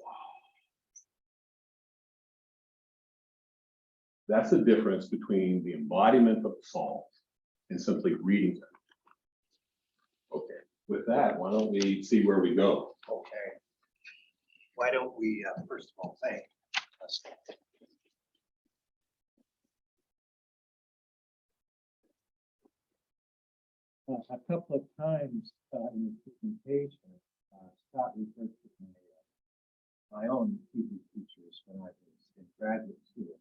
Wow. That's the difference between the embodiment of the Psalms and simply reading them. Okay, with that, why don't we see where we go? Okay. Why don't we, first of all, thank us. A couple of times in the presentation, Scott referred to my own TV teachers when I was in graduate school.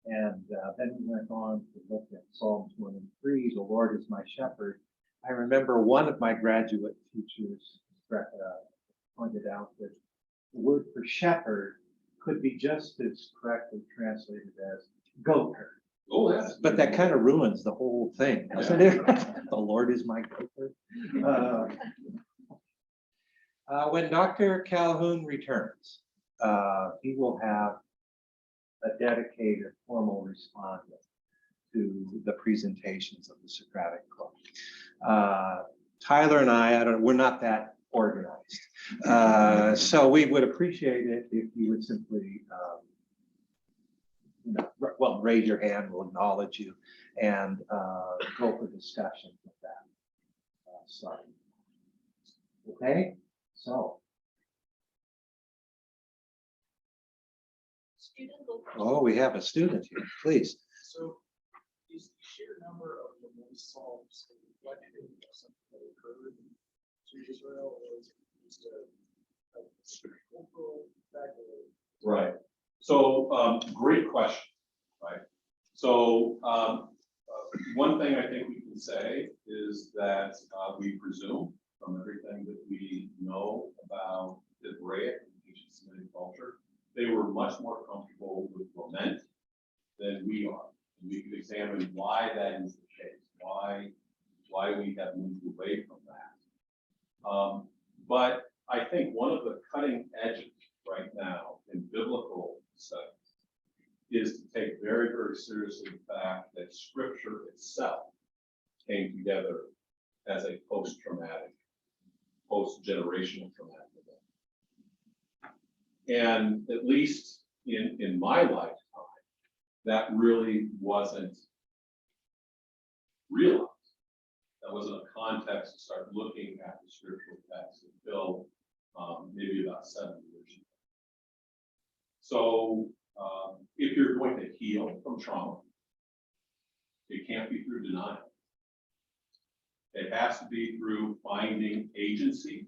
And then we went on to look at Psalms 1 and 3, the Lord is my shepherd. I remember one of my graduate teachers pointed out that the word for shepherd could be just as correctly translated as goat herd. Oh, yes. But that kind of ruins the whole thing, doesn't it? The Lord is my goat herd. When Dr. Calhoun returns, he will have a dedicated formal respondent to the presentations of the Socratic Club. Tyler and we're not that organized. So we would appreciate it if you would simply, raise your hand, we'll acknowledge you, and go for discussion with that. Sorry. Okay, so. Oh, we have a student here, please. So is the sheer number of the Psalms reflected in something that occurred to Israel, or is it just a cultural factor? Right. So great question, right? So one thing I think we can say is that we presume from everything that we know about the Hebraic and ancient Semitic culture, they were much more comfortable with lament than we are. And we could examine why that is the case, why we have moved away from that. But I think one of the cutting edges right now in biblical studies is to take very, very seriously the fact that Scripture itself came together as a post-traumatic, post-generational traumatic event. And at least in my lifetime, that really wasn't realized. That wasn't a context to start looking at the scriptural text until maybe about 7 years ago. So if you're going to heal from trauma, it can't be through denial. It has to be through finding agency.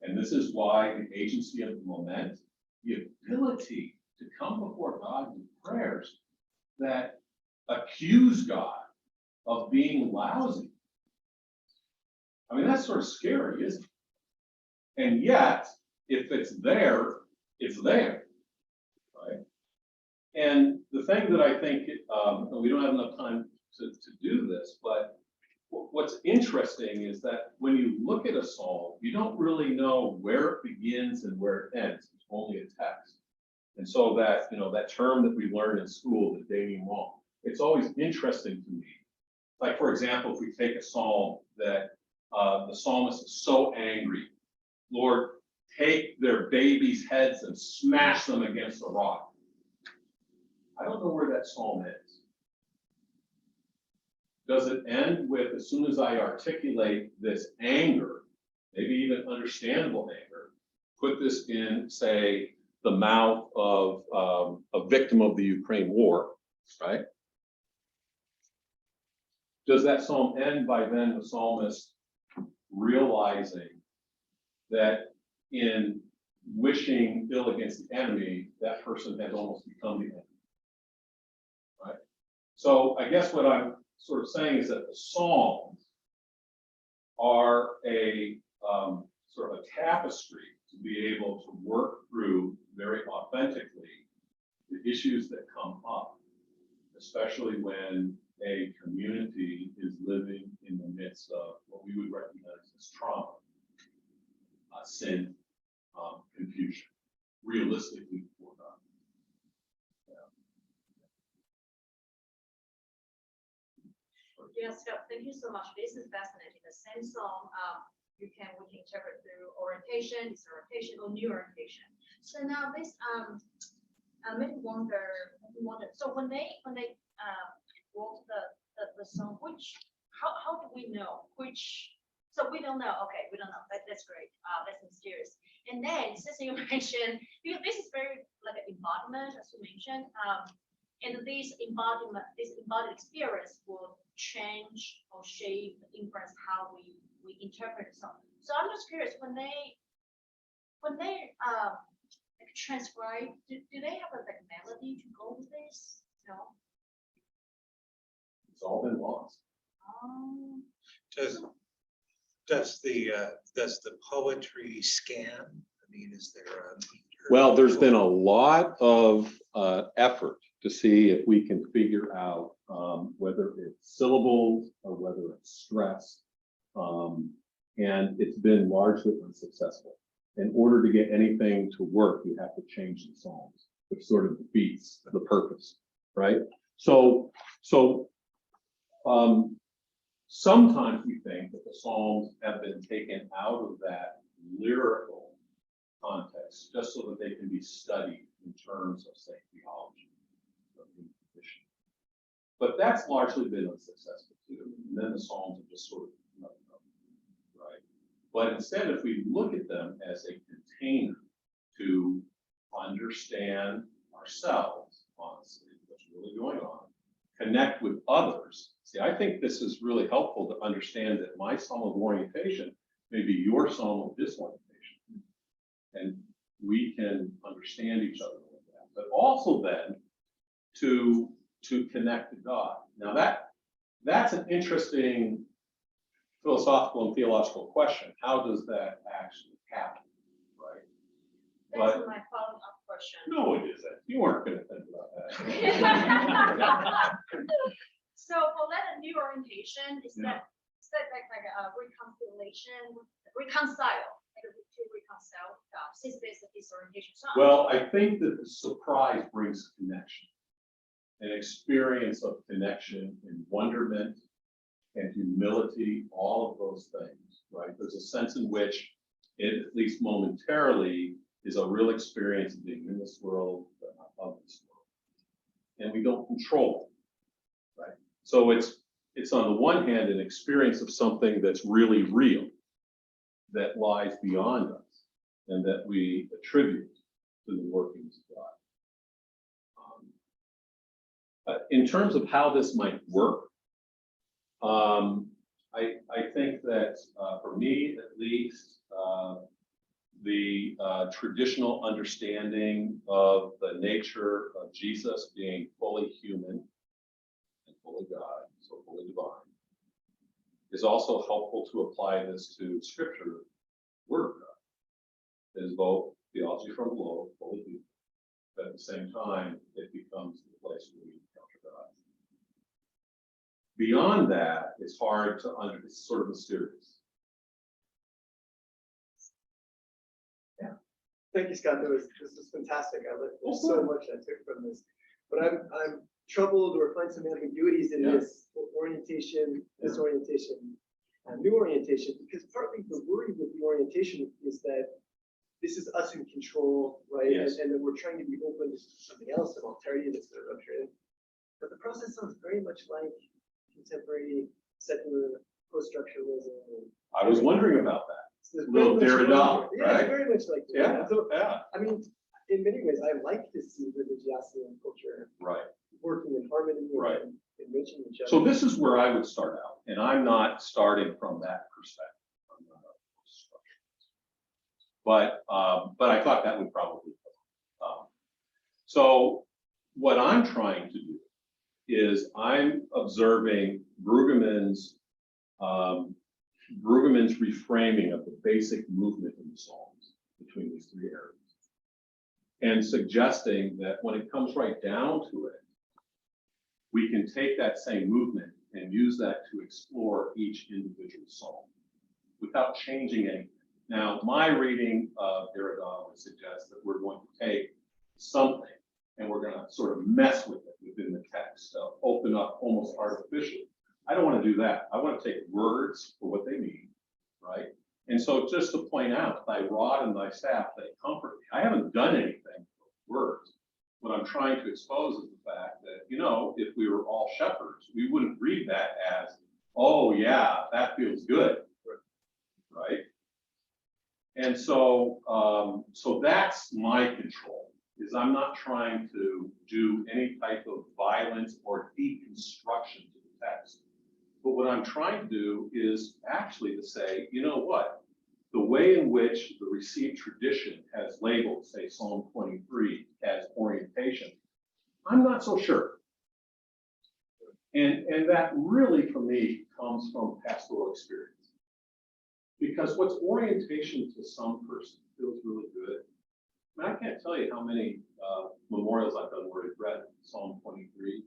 And this is why the agency of the lament, the ability to come before God with prayers that accuse God of being lousy. I mean, that's sort of scary, isn't it? And yet, if it's there, it's there, right? And the thing that I think, we don't have enough time to do this, but what's interesting is that when you look at a psalm, you don't really know where it begins and where it ends. It's only a text. And so that, that term that we learned in school, the denouement, it's always interesting to me. Like, for example, if we take a psalm that the psalmist is so angry, Lord, take their babies' heads and smash them against the rock. I don't know where that psalm is. Does it end with, as soon as I articulate this anger, maybe even understandable anger, put this in, say, the mouth of a victim of the Ukraine war, right? Does that psalm end by then the psalmist realizing that in wishing ill against the enemy, that person has almost become the enemy, right? So I guess what I'm sort of saying is that the Psalms are a sort of a tapestry to be able to work through very authentically the issues that come up, especially when a community is living in the midst of what we would recognize as trauma, sin, confusion, realistically before God. Yes, thank you so much. This is fascinating. The same song, we can interpret through orientation, disorientation, or new orientation. So now this made me wonder. So when they wrote the song, how do we know which? So we don't know. Okay, we don't know. That's great. That's mysterious. And then since you mentioned, because this is very like an embodiment, as you mentioned, and this embodied experience will change or shape, influence how we interpret something. So I'm just curious, when they like transcribe, do they have a like melody to go with this? No. It's all been lost. Does the poetry scan? I mean, is there a Well, there's been a lot of effort to see if we can figure out whether it's syllables or whether it's stress, and it's been largely unsuccessful. In order to get anything to work, you have to change the songs, which sort of defeats the purpose, right? So sometimes we think that the Psalms have been taken out of that lyrical context just so that they can be studied in terms of, say, theology or tradition. But that's largely been unsuccessful too. And then the Psalms are just sort of right. But instead, if we look at them as a container to understand ourselves, honestly, what's really going on, connect with others. See, I think this is really helpful to understand that my psalm of orientation may be your psalm of disorientation. And we can understand each other with that. But also then to connect to God. Now that's an interesting philosophical and theological question. How does that actually happen? Right? That's my follow-up question. No, it isn't. You weren't going to think about that. So for that new orientation, is that like a reconciliation, reconcile, like to reconcile since there's a disorientation? So Well, I think that the surprise brings connection, an experience of connection and wonderment and humility, all of those things, right? There's a sense in which it, at least momentarily, is a real experience of being in this world, but not of this world. And we don't control it, right? So it's on the one hand an experience of something that's really real, that lies beyond us, and that we attribute to the workings of God. In terms of how this might work, I think that for me at least, the traditional understanding of the nature of Jesus being fully human and fully God, so fully divine, is also helpful to apply this to Scripture, Word of God. It is both theology from below, fully human, but at the same time, it becomes the place where we encounter God. Beyond that, it's hard to it's sort of mysterious. Thank you, Scott. This is fantastic. I learned so much I took from this. But I'm troubled or find some ambiguities in Yeah. this orientation, disorientation, and new orientation, because partly the worry with the orientation is that this is us in control, right? Yes. And that we're trying to be open to something else, an alternativeness to rupture. But the process sounds very much like contemporary secular post-structuralism. I was wondering about that. So it's Little very much Derrida, like- Yeah, right? it's very much like that. Yeah, So, yeah, I mean, in many ways, I like to see religiosity and culture right. working in harmony Right. and enriching each other. So this is where I would start out, and I'm not starting from that perspective. I'm not a structuralist. But I thought that would probably. So what I'm trying to do is I'm observing Brueggemann's reframing of the basic movement in the Psalms between these three areas, and suggesting that when it comes right down to it, we can take that same movement and use that to explore each individual psalm without changing anything. Now, my reading of Derrida would suggest that we're going to take something and we're going to sort of mess with it within the text, open up almost artificially. I don't want to do that. I want to take words for what they mean, right? And so just to point out, thy rod and thy staff, they comfort me. I haven't done anything with words. What I'm trying to expose is the fact that, you know, if we were all shepherds, we wouldn't read that as, oh yeah, that feels good, right? And so, so that's my control, is I'm not trying to do any type of violence or deconstruction to the text. But what I'm trying to do is actually to say, you know what? The way in which the received tradition has labeled, say, Psalm 23 as orientation, I'm not so sure. And that really, for me, comes from pastoral experience. Because what's orientation to some person feels really good. I mean, I can't tell you how many memorials I've done where I've read Psalm 23,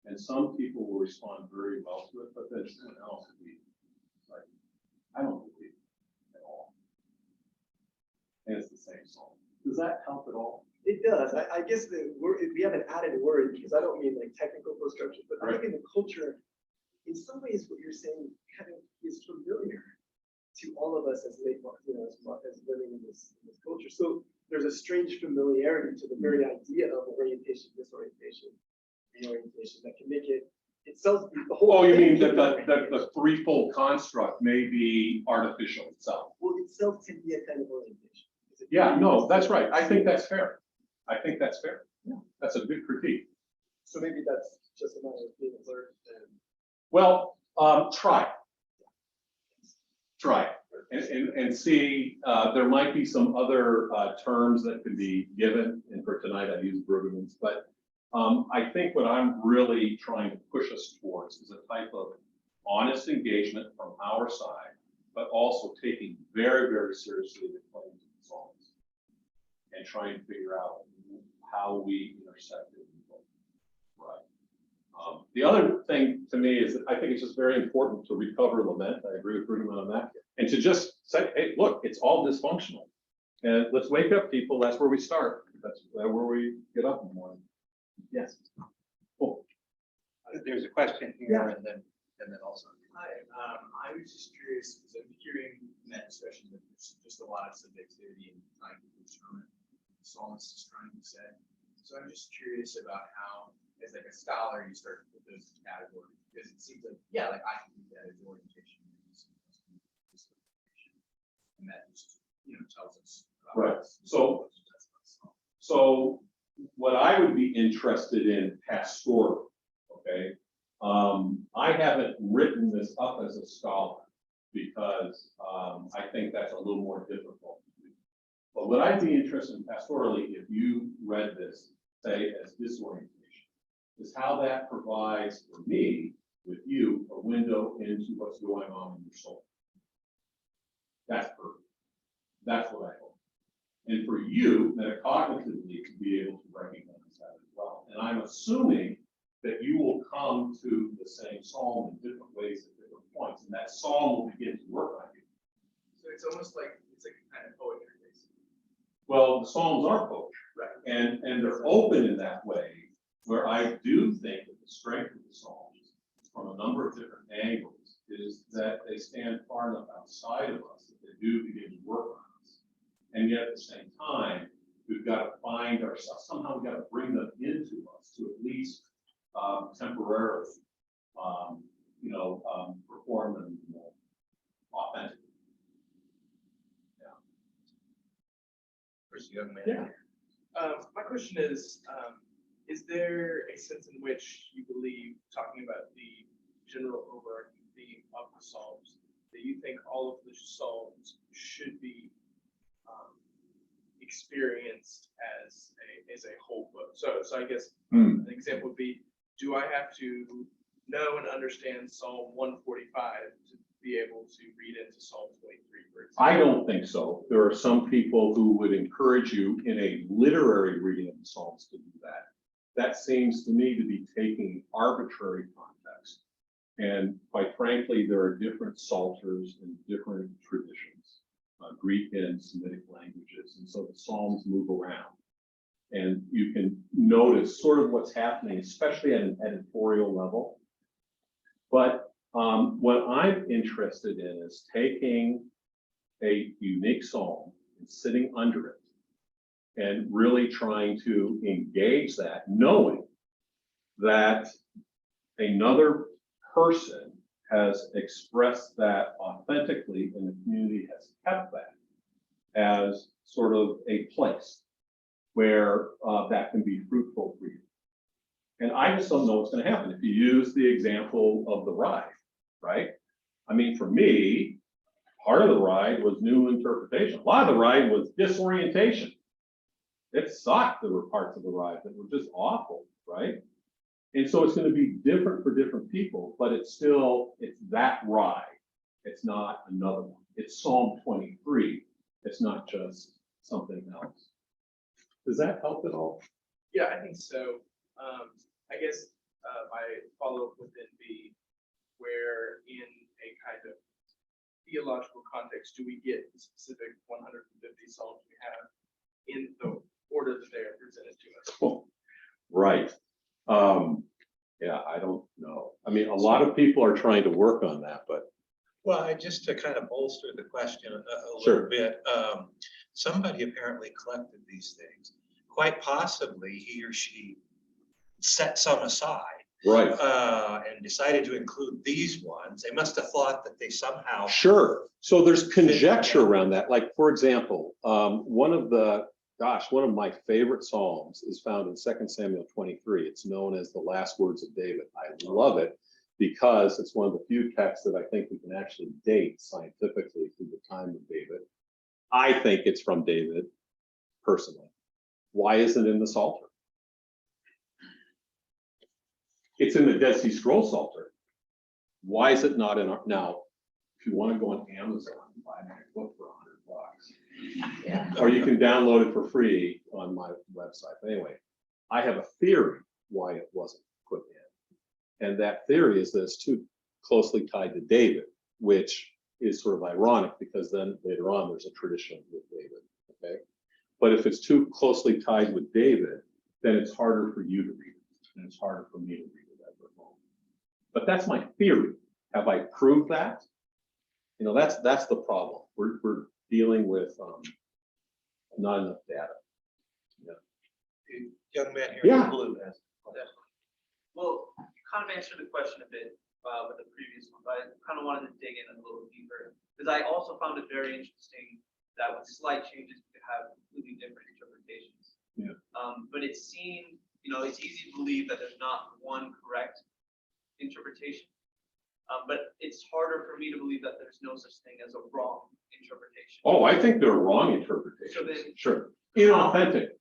and some people will respond very well to it, but then someone else will be like, I don't believe it at all. And it's the same psalm. Does that help at all? It does. I guess the word, we have an added word, because I don't mean like technical post-structure, but I think in the culture, in some ways, what you're saying kind of is familiar to all of us as late, you know, as living in this culture. So there's a strange familiarity to the very idea of orientation, disorientation, reorientation that can make it itself the whole. Oh, you thing mean that can be the threefold construct may be artificial itself? well, itself can be a kind of orientation. Yeah, no, that's right. I think that's fair. I think that's fair. Yeah, that's a good critique. So maybe that's just a matter of being alert and. Well, try it. Try it and see. There might be some other terms that could be given, and for tonight I use Brueggemann's, but I think what I'm really trying to push us towards is a type of honest engagement from our side, but also taking very, very seriously the claims of the Psalms and trying to figure out how we intersect it. Right. The other thing to me is that I think it's just very important to recover lament. I agree with Brueggemann on that. And to just say, hey, look, it's all dysfunctional. And let's wake up, people. That's where we start. That's where we get up in the morning. Yes. Cool. There's a question here and then also. Hi, I was just curious, because I'm hearing in that discussion that there's just a lot of subjectivity and trying to determine what the psalmist is trying to say. So I'm just curious about how, as like a scholar, you start to put those in categories, because it seems like, yeah, like I can do that as orientation. And that just, you know, tells us about Right. us. So what I would be interested in pastoral, okay? I haven't written this up as a scholar because I think that's a little more difficult to do. But what I'd be interested in pastorally, if you read this, say, as disorientation, is how that provides for me, with you, a window into what's going on in your soul. That's perfect. That's what I hope. And for you, metacognitively, to be able to recognize that as well. And I'm assuming that you will come to the same psalm in different ways at different points, and that psalm will begin to work on you. So it's almost like, it's like a kind of poetry, basically. Well, the psalms are poetry, Right. and they're open in that way, where I do think number of different angles is that they stand far enough outside of us that they do begin to work on us. And yet at the same time, we've got to find ourselves, somehow we've got to bring them into us to at least temporarily, perform them authentically. Where's the young man? Yeah. My question is there a sense in which you believe, talking about the general overarching theme of the Psalms, that you think all of the Psalms should be experienced as a whole book? So I guess an example would be, do I have to know and understand Psalm 145 to be able to read into Psalm 23, for example? I don't think so. There are some people who would encourage you in a literary reading of the Psalms to do that. That seems to me to be taking arbitrary context. And quite frankly, there are different psalters in different traditions, Greek and Semitic languages. And so the Psalms move around. And you can notice sort of what's happening, especially at an editorial level. But what I'm interested in is taking a unique psalm and sitting under it and really trying to engage that, knowing that another person has expressed that authentically and the community has kept that as sort of a place where that can be fruitful for you. And I just don't know what's going to happen. If you use the example of the ride, right? I mean, for me, part of the ride was new interpretation. A lot of the ride was disorientation. It sucked. There were parts of the ride that were just awful, right? And so it's going to be different for different people, but it's that ride. It's not another one. It's Psalm 23. It's not just something else. Does that help at all? Yeah, I think so. I guess my follow-up would then be, where in a kind of theological context do we get the specific 150 Psalms we have in the order that they are presented to us? Oh, right. Yeah, I don't know. I mean, a lot of people are trying to work on that, but. Well, just to kind of bolster the question a Sure. little bit, somebody apparently collected these things. Quite possibly he or she set some aside. Right. And decided to include these ones. They must have thought that they somehow. Sure. So there's conjecture around that. Like, for example, one of my favorite Psalms is found in 2 Samuel 23. It's known as the last words of David. I love it because it's one of the few texts that I think we can actually date scientifically through the time of David. I think it's from David, personally. Why isn't it in the Psalter? It's in the Dead Sea Scrolls Psalter. Why is it not in our, now, if you want to go on Amazon and buy my book for $100, Yeah. or you can download it for free on my website. But anyway, I have a theory why it wasn't put in. And that theory is that it's too closely tied to David, which is sort of ironic because then later on there's a tradition with David, okay? But if it's too closely tied with David, then it's harder for you to read it, and it's harder for me to read it. But that's my theory. Have I proved that? You know, that's the problem. We're dealing with not enough data. Yeah. The young man here Yeah. in blue has. Well, you kind of answered the question a bit with the previous one, but I kind of wanted to dig in a little deeper because I also found it very interesting that with slight changes, we could have completely different interpretations. Yeah. But it seemed, it's easy to believe that there's not one correct interpretation. But it's harder for me to believe that there's no such thing as a wrong interpretation. Oh, I think they're wrong interpretations. So then- Sure. Inauthentic.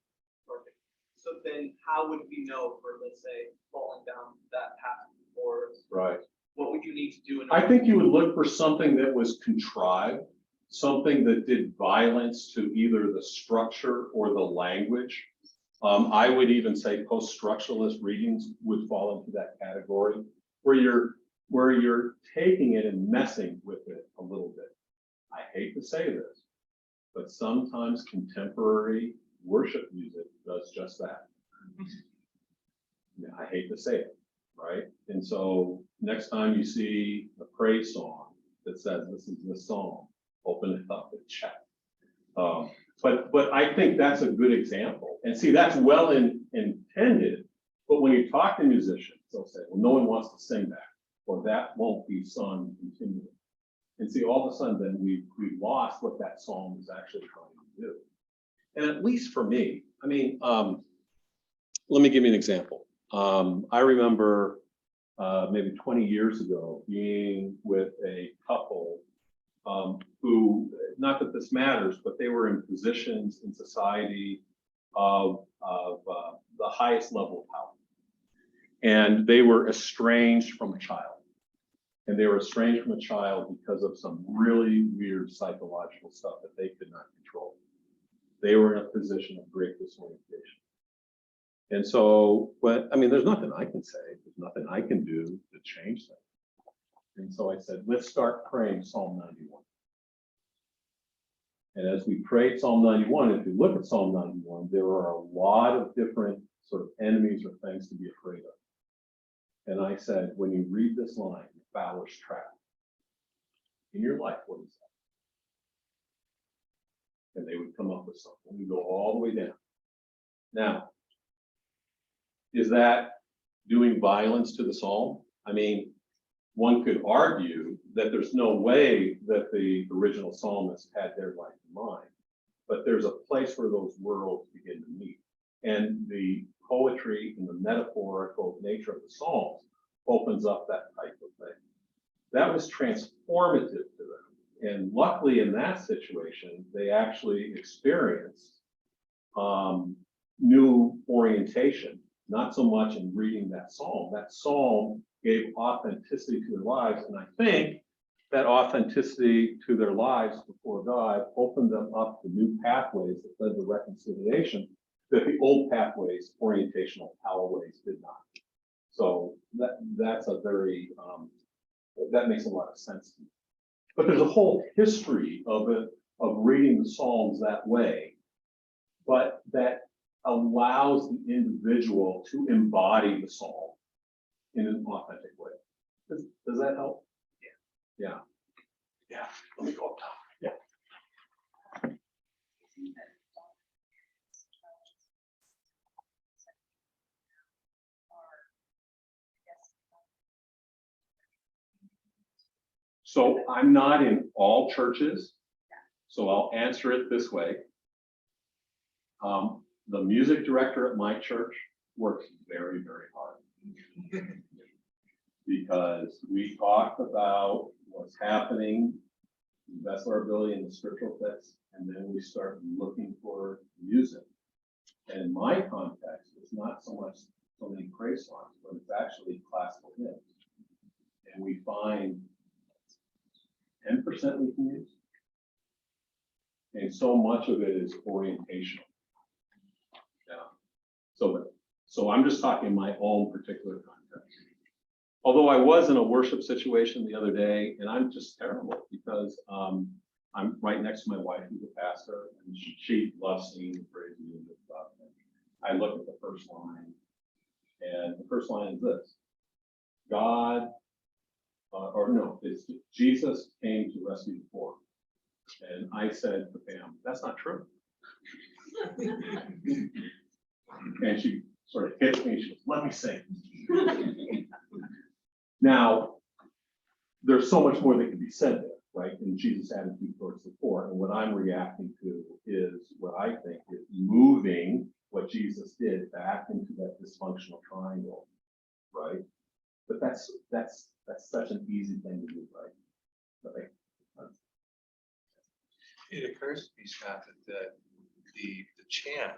Perfect. So then how would we know for, let's say, falling down that path? Or Right. what would you need to do? I think you would look for something that was contrived, something that did violence to either the structure or the language. I would even say post-structuralist readings would fall into that category, where you're taking it and messing with it a little bit. I hate to say this, but sometimes contemporary worship music does just that. Yeah, I hate to say it, right? And And so next time you see a praise song that says, this is the song, open it up and check. But I think that's a good example. And see, that's well intended, but when you talk to musicians, they'll say, well, no one wants to sing that, or that won't be sung continually. And see, all of a sudden, then we've lost what that song is actually trying to do. And at least for me, I mean, let me give you an example. I remember maybe 20 years ago being with a couple who, not that this matters, but they were in positions in society of the highest level of power. And they were estranged from a child. And they were estranged from a child because of some really weird psychological stuff that they could not control. They were in a position of great disorientation. And so, but I mean, there's nothing I can say, there's nothing I can do to change that. And so I said, let's start praying Psalm 91. And as we prayed Psalm 91, if you look at Psalm 91, there are a lot of different sort of enemies or things to be afraid of. And I said, when you read this line, fowler's trap, in your life, what is that? And they would come up with something. We go all the way down. Now, is that doing violence to the psalm? I mean, one could argue that there's no way that the original psalmist had their life in mind, but there's a place where those worlds begin to meet. And the poetry and the metaphorical nature of the Psalms opens up that type of thing. That was transformative to them. And luckily in that situation, they actually experienced new orientation, not so much in reading that psalm. That psalm gave authenticity to their lives. And I think that authenticity to their lives before God opened them up to new pathways that led to reconciliation that the old pathways, orientational powerways, did not. So that's a very, that makes a lot of sense to me. But there's a whole history of it, of reading the Psalms that way, but that allows the individual to embody the Psalm in an authentic way. Does that help? Yeah. Yeah. Let me go up top. Yeah. So I'm not in all churches, so I'll answer it this way. The music director at my church works very, very hard because we talk about what's happening, the best of our ability in the spiritual text, and then we start looking for music. And in my context, it's not so much so many praise songs, but it's actually classical hymns. And we find 10% we can use. And so much of it is orientational. Yeah. So I'm just talking my own particular context. Although I was in a worship situation the other day, and I'm just terrible because I'm right next to my wife, who's a pastor, and she loves singing and praise music stuff. I look at the first line, and the first line is this: God. It's Jesus came to rescue the poor. And I said to Pam, that's not true. And she sort of hits me, she goes, let me sing. Now, there's so much more that can be said there, right? In Jesus' attitude towards the poor. And what I'm reacting to is what I think is moving what Jesus did back into that dysfunctional triangle, right? But that's such an easy thing to do, right? It occurs to me, Scott, that the chant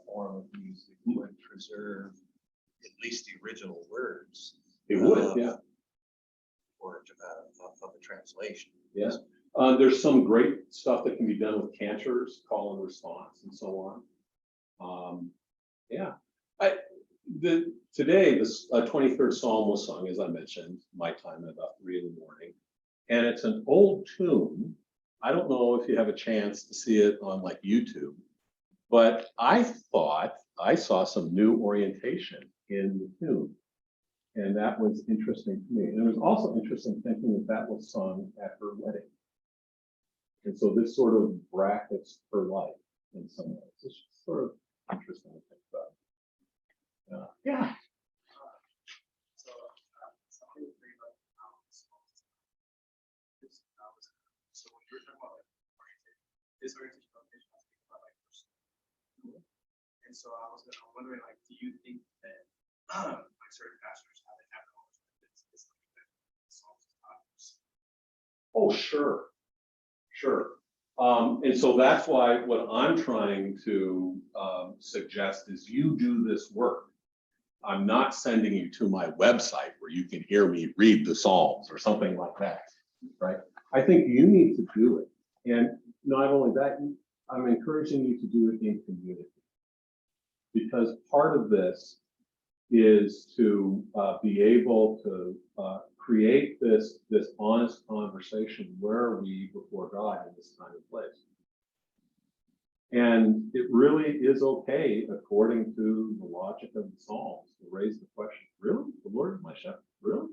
form of music would preserve at least the original words. It would, yeah. Or of the translation. Yes. There's some great stuff that can be done with cantors, call and response, and so on. Yeah. Today, this 23rd Psalm was sung, as I mentioned, my time at about 3 in the morning. And it's an old tune. I don't know if you have a chance to see it on like YouTube, but I thought I saw some new orientation in the tune. And that was interesting to me. And it was also interesting thinking that that was sung at her wedding. And so this sort of brackets her life in some ways. It's just sort of interesting to think about. Yeah. Something to think about so when you were talking about like orientation, this orientation foundation, I was thinking about like personal. And so I'm wondering, like, do you think that like certain pastors have an knowledge that it's something that solves the problems? Oh, sure. Sure. And so that's why what I'm trying to suggest is you do this work. I'm not sending you to my website where you can hear me read the Psalms or something like that, right? I think you need to do it. And not only that, I'm encouraging you to do it in community. Because part of this is to be able to create this honest conversation. Where are we before God in this kind of place? And it really is okay, according to the logic of the Psalms, to raise the question, really? The Lord is my shepherd? Really?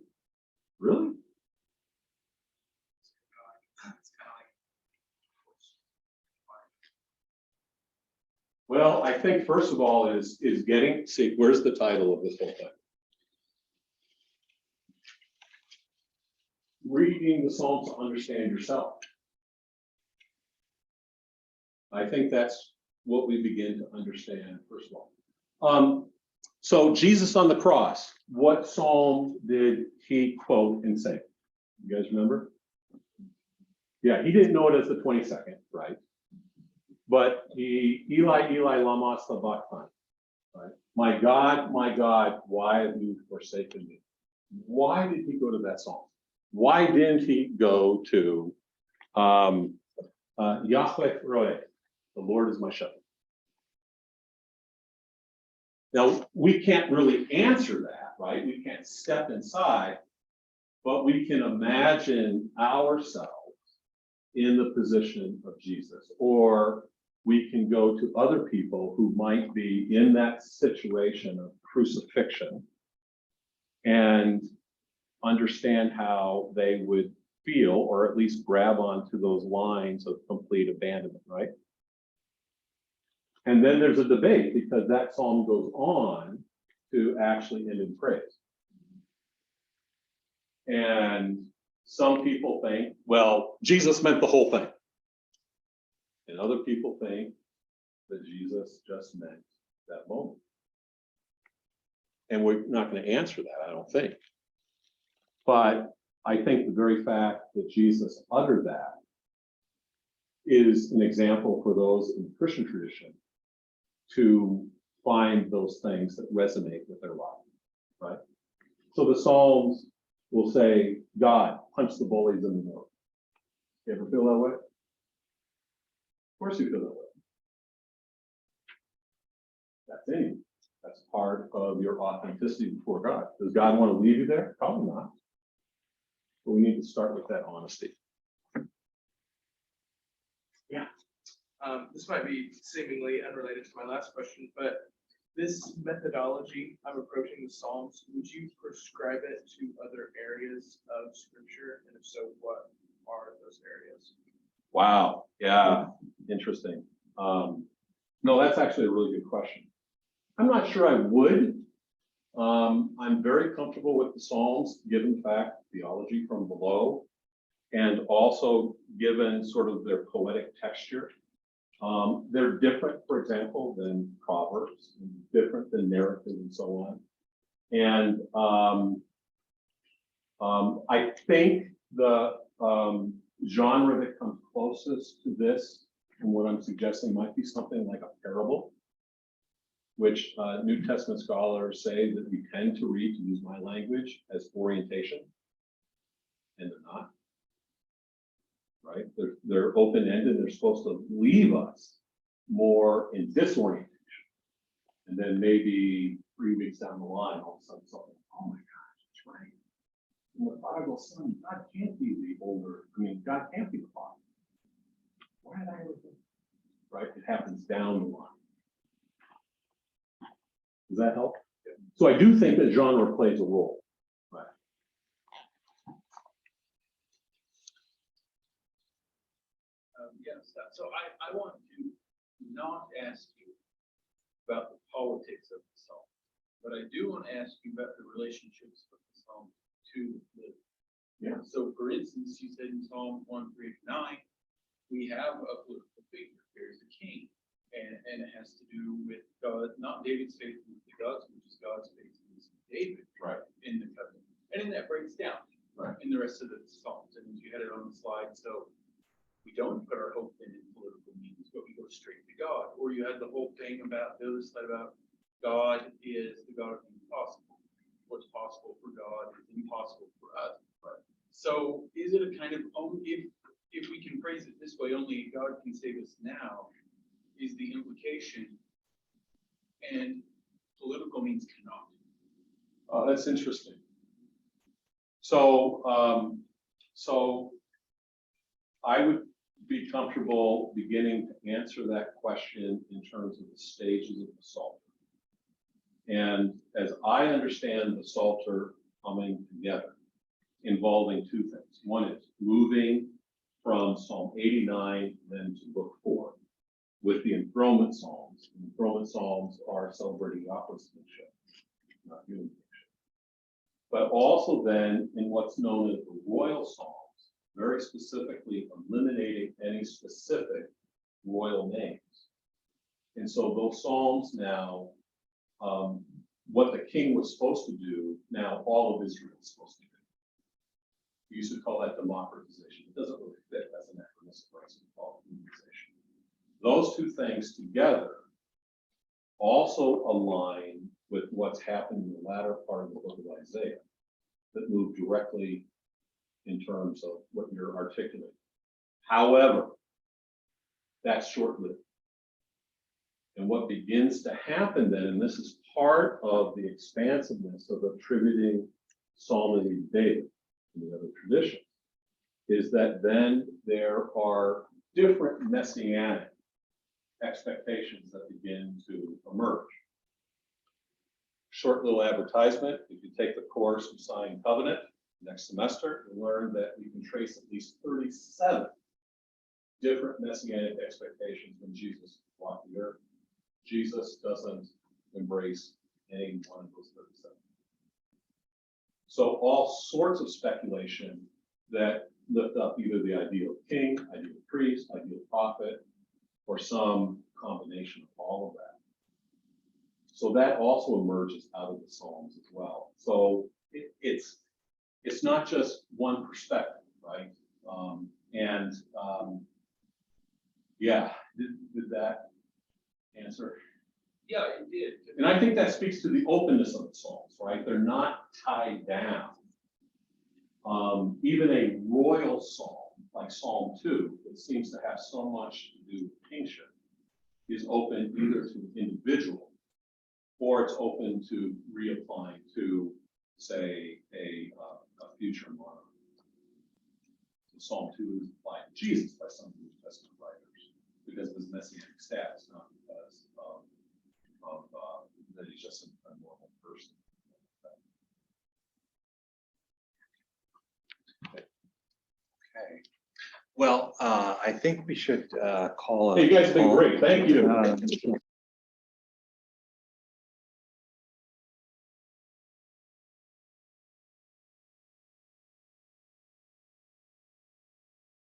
Really? It's kind of like, Well, I think first of all is getting, see, where's the title of this whole thing? Reading the Psalms to understand yourself. I think that's what we begin to understand, first of all. So Jesus on the cross, what psalm did he quote and say? You guys remember? Yeah, he didn't know it as the 22nd, right? But Eli, Eli, lama sabachthani, right? My God, why have you forsaken me? Why did he go to that psalm? Why didn't he go to Yahweh Roeh, the Lord is my shepherd? Now, we can't really answer that, right? We can't step inside, but we can imagine ourselves in the position of Jesus, or we can go to other people who might be in that situation of crucifixion and understand how they would feel, or at least grab onto those lines of complete abandonment, right? And then there's a debate because that psalm goes on to actually end in praise. And some people think, well, Jesus meant the whole thing. And other people think that Jesus just meant that moment. And we're not going to answer that, I don't think. But I think the very fact that Jesus uttered that is an example for those in the Christian tradition to find those things that resonate with their life, right? So the Psalms will say, God, punch the bullies in the nose. You ever feel that way? Of course you feel that way. That's in you. That's part of your authenticity before God. Does God want to leave you there? Probably not. But we need to start with that honesty. Yeah. This might be seemingly unrelated to my last question, but this methodology of approaching the Psalms, would you prescribe it to other areas of Scripture? And if so, what are those areas? Wow. Yeah. Interesting. No, that's actually a really good question. I'm not sure I would. I'm very comfortable with the Psalms, given the fact theology from below, and also given sort of their poetic texture. They're different, for example, than Proverbs, and different than narrative and so on. And I think the genre that comes closest to this, and what I'm suggesting, might be something like a parable, which New Testament scholars say that we tend to read, to use my language, as orientation, and they're not. Right? They're open-ended. They're supposed to leave us more in disorientation. And then maybe 3 weeks down the line, all of a sudden, something, oh my gosh, it's right. In the prodigal son, God can't be the older, God can't be the father. Why did I ever think? Right? It happens down the line. Does that help? Yeah. So I do think that genre plays a role. Yes, so I want to not ask you about the politics of the psalm, but I do want to ask you about the relationships of the psalm to the. Yeah. So for instance, you said in Psalm 139, we have a political figure, there's a king, and it has to do with God, not David's faithfulness to God, which is God's faithfulness to David. Right. In the covenant. And then that breaks down. Right. In the rest of the Psalms, and you had it on the slide, so we don't put our hope in political means, but we go straight to God. Or you had the whole thing about the other slide about God is the God of the impossible. What's possible for God is impossible for us. Right. So is it a kind of if we can phrase it this way, only God can save us now, is the implication, and political means cannot. That's interesting. So, so I would be comfortable beginning to answer that question in terms of the stages of the Psalter. And as I understand the Psalter coming together, involving two things. One is moving from Psalm 89 then to Book 4 with the enthronement psalms. The enthronement psalms are celebrating Yahweh's kingship, not human kingship. But also then in what's known as the royal psalms, very specifically eliminating any specific royal names. And so those psalms now, what the king was supposed to do, now all of Israel is supposed to do. We used to call that democratization. It doesn't really fit as an anachronistic phrase, we call it humanization. Those two things together also align with what's happened in the latter part of the book of Isaiah that move directly in terms of what you're articulating. However, that's short-lived. And what begins to happen then, and this is part of the expansiveness of attributing psalmody to David and the other traditions, is that then there are different messianic expectations that begin to emerge. Short little advertisement, if you take the course of Signing Covenant next semester, you'll learn that we can trace at least 37 different messianic expectations when Jesus walked the earth. Jesus doesn't embrace any one of those 37. So all sorts of speculation that lift up either the ideal king, ideal priest, ideal prophet, or some combination of all of that. So that also emerges out of the Psalms as well. So it's not just one perspective, right? Yeah, did that answer? Yeah, it did. And I think that speaks to the openness of the Psalms, right? They're not tied down. Even a royal psalm, like Psalm 2, that seems to have so much to do with kingship, is open either to an individual or it's open to reapplying to, say, a future monarch. So Psalm 2 is applied to Jesus by some New Testament writers because of his messianic status, not because of that he's just a normal person. Okay. Well, I think we should call. Hey, you guys have been great. Thank you.